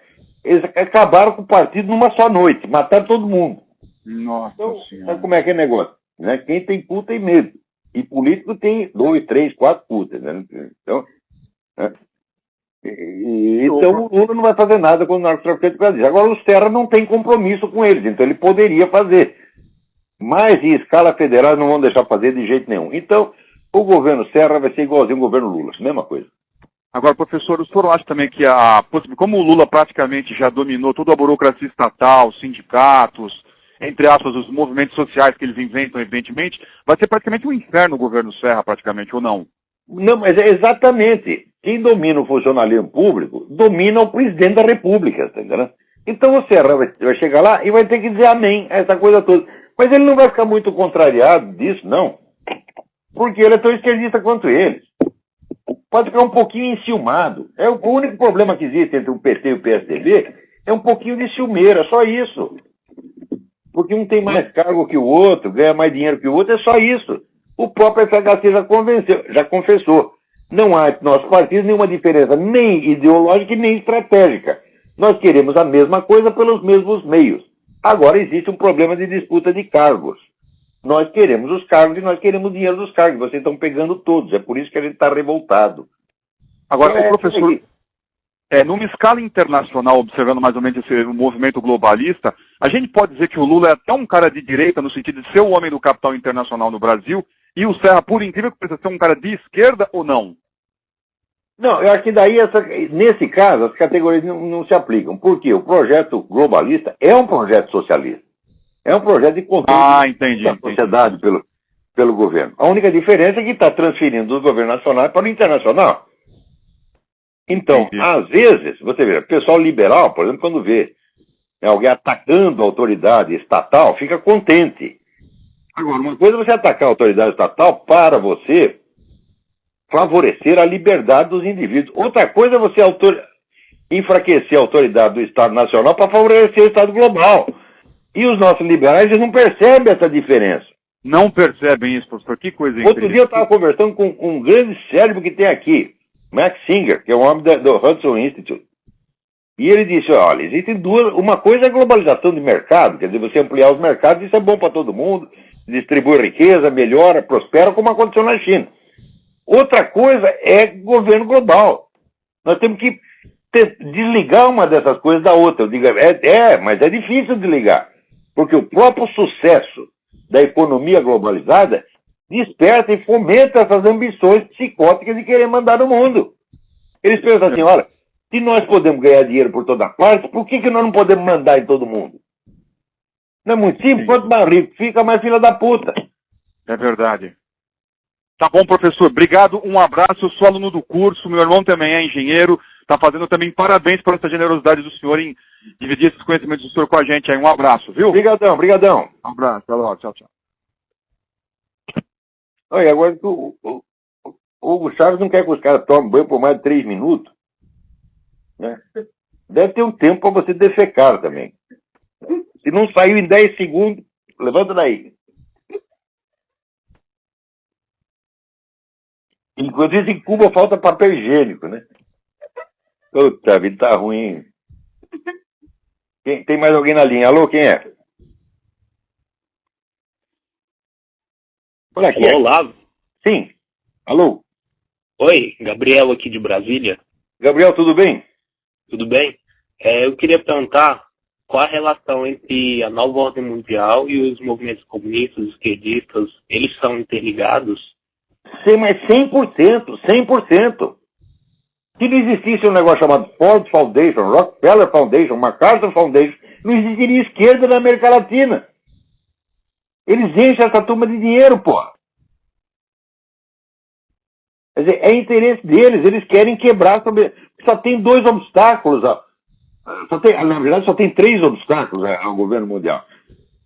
Eles acabaram com o partido numa só noite, mataram todo mundo. Nossa então, Senhora. Sabe como é que é o negócio? Né? Quem tem puta tem medo. E político tem 2, 3, 4 putas. Né? Então, então o Lula não vai fazer nada com o narcotraficante por causa disso. Agora o Serra não tem compromisso com eles, então ele poderia fazer. Mas em escala federal não vão deixar fazer de jeito nenhum. Então, o governo Serra vai ser igualzinho ao governo Lula, mesma coisa. Agora, professor, o senhor acha também que como o Lula praticamente já dominou toda a burocracia estatal, sindicatos, entre aspas, os movimentos sociais que eles inventam, evidentemente, vai ser praticamente um inferno o governo Serra, praticamente, ou não? Não, mas é exatamente. Quem domina o funcionalismo público domina o presidente da República, tá entendendo? Então o Serra vai chegar lá e vai ter que dizer amém a essa coisa toda. Mas ele não vai ficar muito contrariado disso, não. Porque ele é tão esquerdista quanto eles. Pode ficar um pouquinho enciumado. O único problema que existe entre o PT e o PSDB é um pouquinho de ciumeira, só isso. Porque um tem mais cargo que o outro, ganha mais dinheiro que o outro, é só isso. O próprio FHC já confessou. Não há entre nossos partidos nenhuma diferença, nem ideológica e nem estratégica. Nós queremos a mesma coisa pelos mesmos meios. Agora existe um problema de disputa de cargos. Nós queremos os cargos e nós queremos o dinheiro dos cargos. Vocês estão pegando todos. É por isso que a gente está revoltado. Agora, o professor, numa escala internacional, observando mais ou menos esse movimento globalista, a gente pode dizer que o Lula é até um cara de direita, no sentido de ser o homem do capital internacional no Brasil, e o Serra, por incrível que pareça, ser um cara de esquerda ou não? Não, eu acho que daí, nesse caso, as categorias não se aplicam. Porque o projeto globalista é um projeto socialista. É um projeto de controle da sociedade pelo governo. A única diferença é que está transferindo do governo nacional para o internacional. Então, às vezes, você vê, o pessoal liberal, por exemplo, quando vê alguém atacando a autoridade estatal, fica contente. Agora, uma coisa é você atacar a autoridade estatal para você favorecer a liberdade dos indivíduos. Outra coisa é você enfraquecer a autoridade do Estado Nacional para favorecer o Estado Global. E os nossos liberais, eles não percebem essa diferença. Não percebem isso, professor? Que coisa incrível. Outro dia eu estava conversando com um grande cérebro que tem aqui, Max Singer, que é um homem do Hudson Institute. E ele disse, olha, existem duas, uma coisa é a globalização de mercado, quer dizer, você ampliar os mercados, isso é bom para todo mundo, distribui riqueza, melhora, prospera, como aconteceu na China. Outra coisa é governo global. Nós temos que desligar uma dessas coisas da outra. Eu digo, mas é difícil desligar, porque o próprio sucesso da economia globalizada desperta e fomenta essas ambições psicóticas de querer mandar no mundo. Eles pensam assim, olha, se nós podemos ganhar dinheiro por toda parte, por que nós não podemos mandar em todo mundo? Não é muito simples? Quanto mais rico fica, mais filha da puta. É verdade. Tá bom, professor. Obrigado, um abraço. Eu sou aluno do curso, meu irmão também é engenheiro, tá fazendo também parabéns por essa generosidade do senhor em dividir esses conhecimentos do senhor com a gente aí. Um abraço, viu? Obrigadão. Um abraço, até logo, tchau, tchau. Olha, agora o Hugo Chávez não quer que os caras tomem banho por mais de 3 minutos. Né? Deve ter um tempo para você defecar também. Se não saiu em 10 segundos, levanta daí. Enquanto isso, em Cuba falta papel higiênico, né? Puta vida, tá ruim. Tem mais alguém na linha? Alô, quem é? Olha aqui. Olá. Sim. Alô? Oi, Gabriel aqui de Brasília. Gabriel, tudo bem? Tudo bem? Eu queria perguntar qual a relação entre a nova ordem mundial e os movimentos comunistas, esquerdistas, eles são interligados? Sim, mas 100%, 100%. Se não existisse um negócio chamado Ford Foundation, Rockefeller Foundation, MacArthur Foundation, não existiria esquerda na América Latina. Eles enchem essa turma de dinheiro, pô. Quer dizer, é interesse deles, eles querem quebrar sobre... Só tem 2 obstáculos, ó. Na verdade, só tem 3 obstáculos ao governo mundial.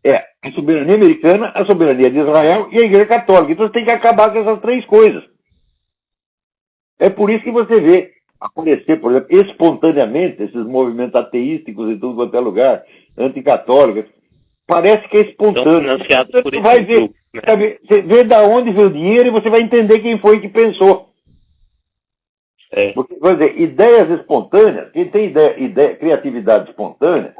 É a soberania americana, a soberania de Israel e a Igreja Católica. Então você tem que acabar com essas 3 coisas. É por isso que você vê aparecer, por exemplo, espontaneamente esses movimentos ateísticos em tudo quanto é lugar, anticatólicos. Parece que é espontâneo. Você vai ver, grupo, né? Sabe, você vê da onde veio o dinheiro e você vai entender quem foi que pensou. Porque, quer dizer, ideias espontâneas, quem tem criatividade espontânea,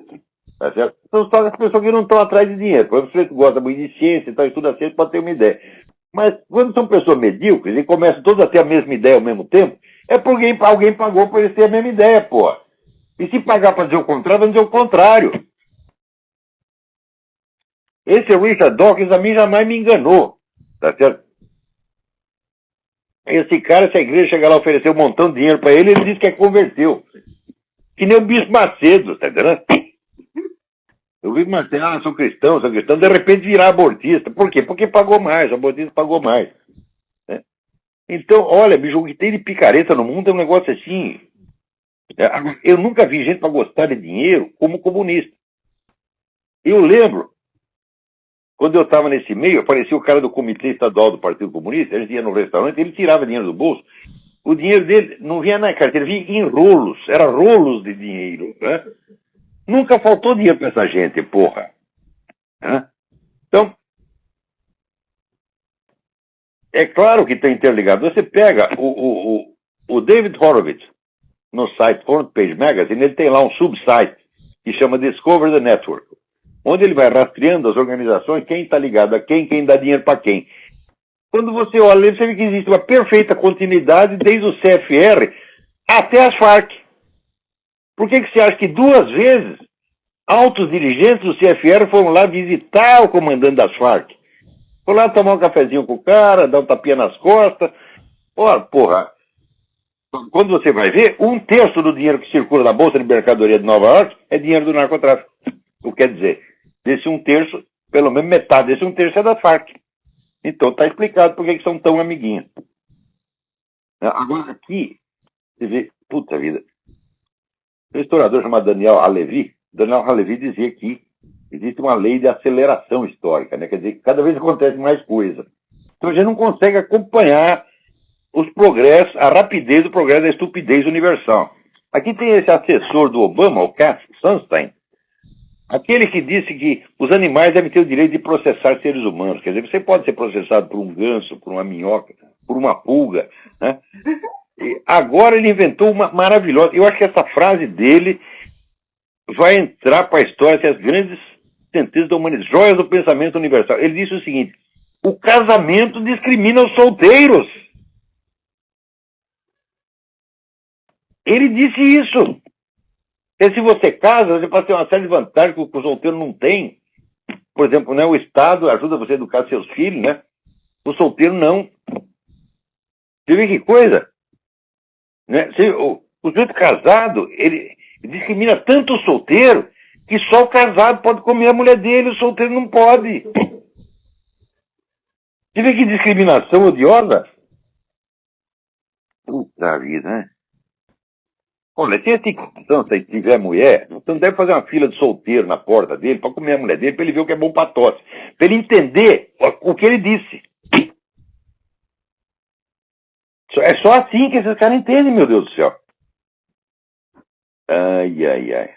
tá certo? São só as pessoas que não estão atrás de dinheiro. Por exemplo, você gosta muito de ciência e tal, estuda ciência, pode ter uma ideia. Mas quando são pessoas medíocres e começam todos a ter a mesma ideia ao mesmo tempo, é porque alguém pagou para eles terem a mesma ideia, pô. E se pagar para dizer o contrário, vai dizer o contrário. Esse Richard Dawkins a mim jamais me enganou, tá certo? Esse cara, se a igreja chegar lá e oferecer um montão de dinheiro para ele, ele diz que é converteu. Que nem o Bispo Macedo, tá entendendo? O Bispo Macedo, sou cristão, de repente virar abortista. Por quê? Porque pagou mais, o abortista pagou mais. Né? Então, olha, bicho, o que tem de picareta no mundo é um negócio assim. Eu nunca vi gente para gostar de dinheiro como comunista. Eu lembro, quando eu estava nesse meio, aparecia o cara do Comitê Estadual do Partido Comunista, a gente ia no restaurante, ele tirava dinheiro do bolso. O dinheiro dele não vinha na carteira, vinha em rolos, era rolos de dinheiro. Né? Nunca faltou dinheiro para essa gente, porra. Né? Então, é claro que está interligado. Você pega o David Horowitz no site Front Page Magazine, ele tem lá um subsite que chama Discover the Network, onde ele vai rastreando as organizações, quem está ligado a quem dá dinheiro para quem. Quando você olha, você vê que existe uma perfeita continuidade desde o CFR até as Farc. Por que você acha que 2 vezes altos dirigentes do CFR foram lá visitar o comandante das Farc? Foram lá tomar um cafezinho com o cara, dar um tapinha nas costas. Ora, porra, quando você vai ver, 1/3 do dinheiro que circula na Bolsa de Mercadoria de Nova York é dinheiro do narcotráfico. O que quer dizer, desse 1/3, pelo menos metade desse 1/3 é da Farc. Então está explicado por que são tão amiguinhos. Agora aqui, você vê, puta vida, um historiador chamado Daniel Halevi dizia que existe uma lei de aceleração histórica, né? Quer dizer, cada vez acontece mais coisa. Então a gente não consegue acompanhar os progressos, a rapidez do progresso da estupidez universal. Aqui tem esse assessor do Obama, o Cass Sunstein, aquele que disse que os animais devem ter o direito de processar seres humanos. Quer dizer, você pode ser processado por um ganso, por uma minhoca, por uma pulga. Né? E agora ele inventou uma maravilhosa... Eu acho que essa frase dele vai entrar para a história as grandes sentenças da humanidade, joias do pensamento universal. Ele disse o seguinte: o casamento discrimina os solteiros. Ele disse isso. E se você casa, você pode ter uma série de vantagens que o solteiro não tem. Por exemplo, né, o Estado ajuda você a educar seus filhos, né? O solteiro não. Você vê que coisa? Né? O sujeito casado, ele discrimina tanto o solteiro que só o casado pode comer a mulher dele, o solteiro não pode. Você vê que discriminação odiosa? Puta vida, né? Olha, se tiver mulher, então deve fazer uma fila de solteiro na porta dele para comer a mulher dele, para ele ver o que é bom para tosse. Para ele entender o que ele disse. É só assim que esses caras entendem, meu Deus do céu. Ai, ai, ai.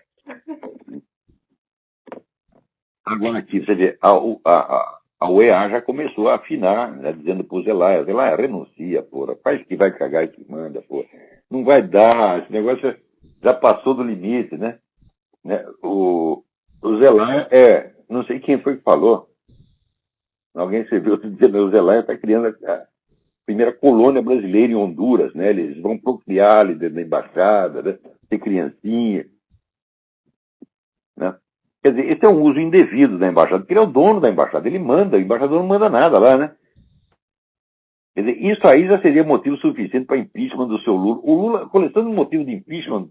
Agora aqui, você vê, a UEA já começou a afinar, né, dizendo pro Zelaya, renuncia, porra, faz que vai cagar e que manda, porra. Não vai dar, esse negócio já passou do limite, né? O Zelaya não sei quem foi que falou, alguém se viu dizendo, o Zelaya está criando a primeira colônia brasileira em Honduras, né? Eles vão procriar ali dentro da embaixada, né? Ter criancinha, né? Quer dizer, esse é um uso indevido da embaixada, porque ele é o dono da embaixada, ele manda, o embaixador não manda nada lá, né? Quer dizer, isso aí já seria motivo suficiente para impeachment do seu Lula. O Lula, a coleção de motivos de impeachment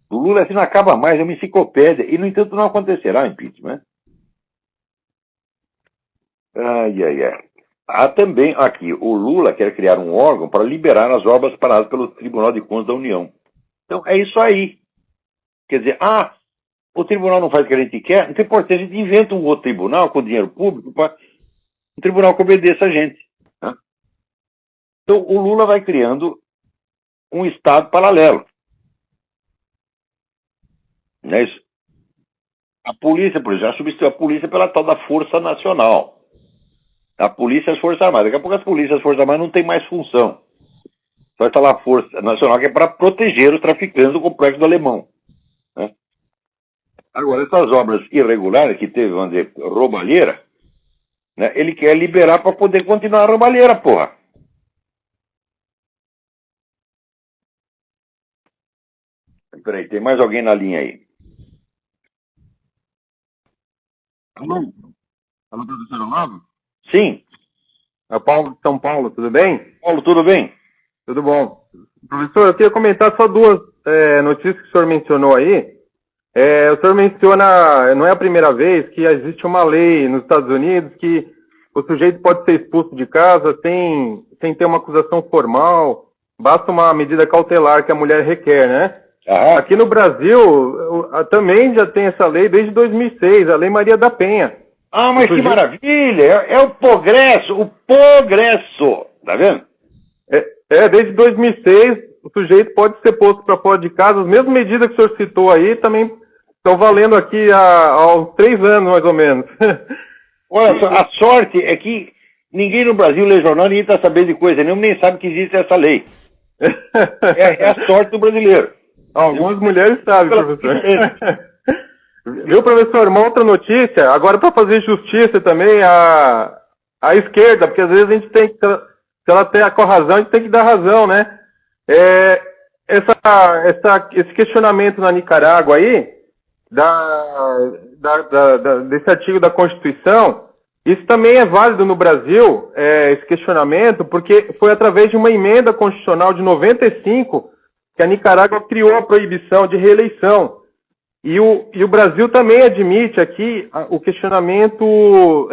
do Lula assim não acaba mais, é uma enciclopédia, e no entanto não acontecerá impeachment, né? Ai, ai, ai. Há também, aqui, o Lula quer criar um órgão para liberar as obras paradas pelo Tribunal de Contas da União. Então, é isso aí. Quer dizer, o tribunal não faz o que a gente quer, então, pode ser, a gente inventa um outro tribunal com dinheiro público para um tribunal que obedeça a gente. Né? Então, o Lula vai criando um Estado paralelo. Não é isso? A polícia, por exemplo, já substituiu a polícia pela tal da Força Nacional. A polícia e as Forças Armadas. Daqui a pouco as polícias e as Forças Armadas não têm mais função. Só está lá a Força Nacional, que é para proteger os traficantes do Complexo do Alemão. Né? Agora, essas obras irregulares que teve, vamos dizer, roubalheira, né, ele quer liberar para poder continuar a roubalheira, porra. Peraí, tem mais alguém na linha aí? Alô? Alô, professor Olavo? Sim. É o Paulo de São Paulo, tudo bem? Paulo, tudo bem? Tudo bom. Professor, eu queria comentar só duas notícias que o senhor mencionou aí. O senhor menciona, não é a primeira vez, que existe uma lei nos Estados Unidos que o sujeito pode ser expulso de casa sem ter uma acusação formal, basta uma medida cautelar que a mulher requer, né? Aqui no Brasil, também já tem essa lei desde 2006, a Lei Maria da Penha. Mas que maravilha! É o progresso! Tá vendo? Desde 2006, o sujeito pode ser posto para fora de casa. As mesmas medidas que o senhor citou aí também estão valendo aqui há uns 3 anos, mais ou menos. Olha, a sorte é que ninguém no Brasil lê jornal, ninguém está sabendo de coisa nenhuma, nem sabe que existe essa lei. É a sorte do brasileiro. Algumas mulheres sabem, professor. Viu, professor? Uma outra notícia, agora para fazer justiça também a esquerda, porque às vezes a gente tem que, se ela tem com a razão, a gente tem que dar razão, né? Esse questionamento na Nicarágua aí, desse artigo da Constituição, isso também é válido no Brasil, esse questionamento, porque foi através de uma emenda constitucional de 95 que a Nicarágua criou a proibição de reeleição. E o Brasil também admite aqui o questionamento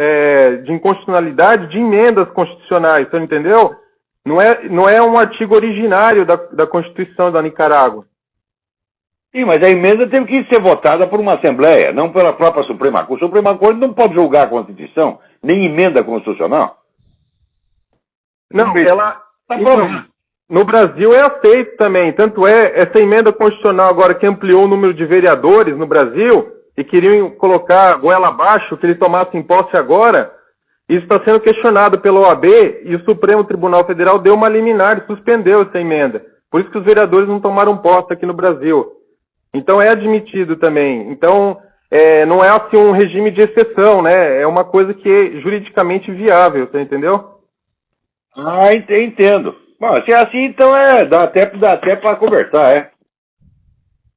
de inconstitucionalidade de emendas constitucionais, você entendeu? Não é um artigo originário da Constituição da Nicarágua. Sim, mas a emenda teve que ser votada por uma Assembleia, não pela própria Suprema Corte. O Suprema Corte não pode julgar a Constituição, nem emenda constitucional. Não, ela... No Brasil é aceito também, tanto essa emenda constitucional agora que ampliou o número de vereadores no Brasil e queriam colocar goela abaixo, que ele tomasse posse agora, isso está sendo questionado pela OAB e o Supremo Tribunal Federal deu uma liminar e suspendeu essa emenda. Por isso que os vereadores não tomaram posse aqui no Brasil. Então é admitido também. Então não é assim um regime de exceção, né? É uma coisa que é juridicamente viável, você entendeu? Ah, entendo. Bom, se é assim, então dá até para conversar,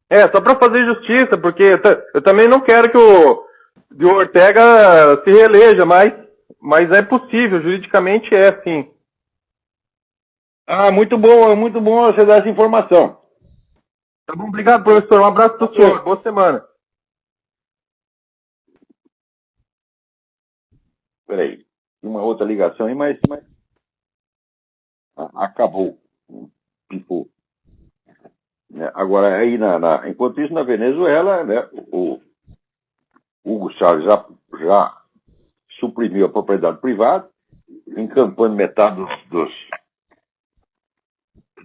é. Só para fazer justiça, porque eu também não quero que o Ortega se reeleja, mas é possível, juridicamente é sim. Ah, muito bom você dar essa informação. Tá bom, obrigado, professor. Um abraço pro senhor. Boa semana. Peraí, tem uma outra ligação aí, mas acabou. Pifou. Né? Agora, aí enquanto isso, na Venezuela, né, o Hugo Chávez já suprimiu a propriedade privada, encampando metade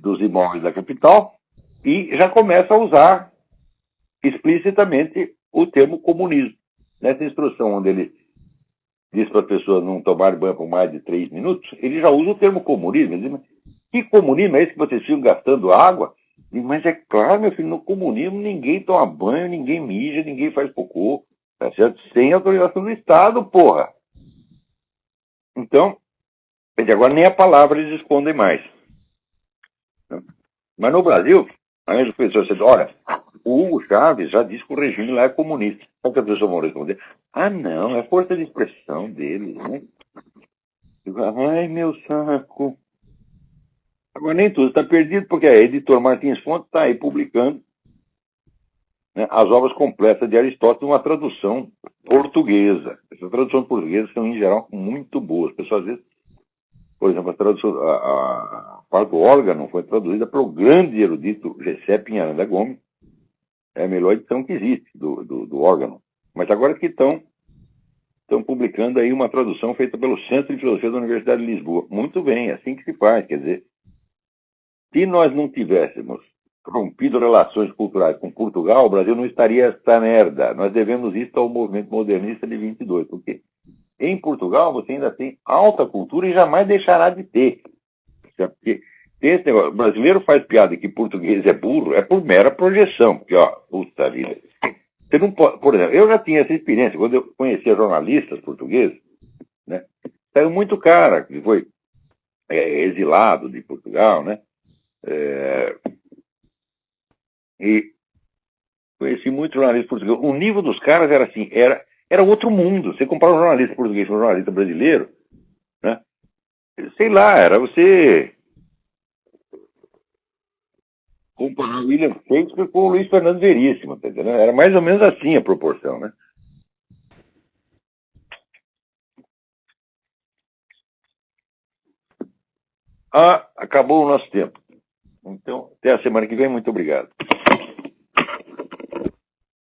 dos imóveis da capital, e já começa a usar explicitamente o termo comunismo. Nessa instrução onde ele diz para as pessoas não tomarem banho por mais de 3 minutos, ele já usa o termo comunismo. Ele diz, mas que comunismo é esse que vocês ficam gastando água? Mas é claro, meu filho, no comunismo ninguém toma banho, ninguém mija, ninguém faz cocô, tá certo? Sem autorização do Estado, porra. Então, agora nem a palavra eles escondem mais. Mas no Brasil, aí as pessoas dizem, olha, o Hugo Chávez já disse que o regime lá é comunista. Sabe que as pessoas vão responder? Ah, não, é força de expressão deles, né? Ai, meu saco. Agora nem tudo está perdido, porque a editor Martins Fontes está aí publicando, né, as obras completas de Aristóteles, uma tradução portuguesa. Essas traduções portuguesas são, em geral, muito boas. As pessoas, às vezes, por exemplo, a parte do órgão foi traduzida pelo grande erudito Giuseppe Miranda Gomes. É a melhor edição que existe do órgão. Mas agora que estão publicando aí uma tradução feita pelo Centro de Filosofia da Universidade de Lisboa. Muito bem, é assim que se faz. Quer dizer, se nós não tivéssemos rompido relações culturais com Portugal, o Brasil não estaria essa merda. Nós devemos isso ao movimento modernista de 22. Porque em Portugal você ainda tem alta cultura e jamais deixará de ter. Porque esse negócio, o brasileiro faz piada que português é burro, é por mera projeção. Porque, ó, puta vida. Você não pode, por exemplo, eu já tinha essa experiência quando eu conhecia jornalistas portugueses, né? Saiu muito cara que foi exilado de Portugal, né? E conheci muitos jornalistas portugueses. O nível dos caras era assim, era outro mundo. Você comparar um jornalista português com um jornalista brasileiro, né? Sei lá, era você comparar o William Shakespeare com o Luiz Fernando Veríssimo, tá entendendo? Era mais ou menos assim a proporção, né? Acabou o nosso tempo. Então, até a semana que vem. Muito obrigado.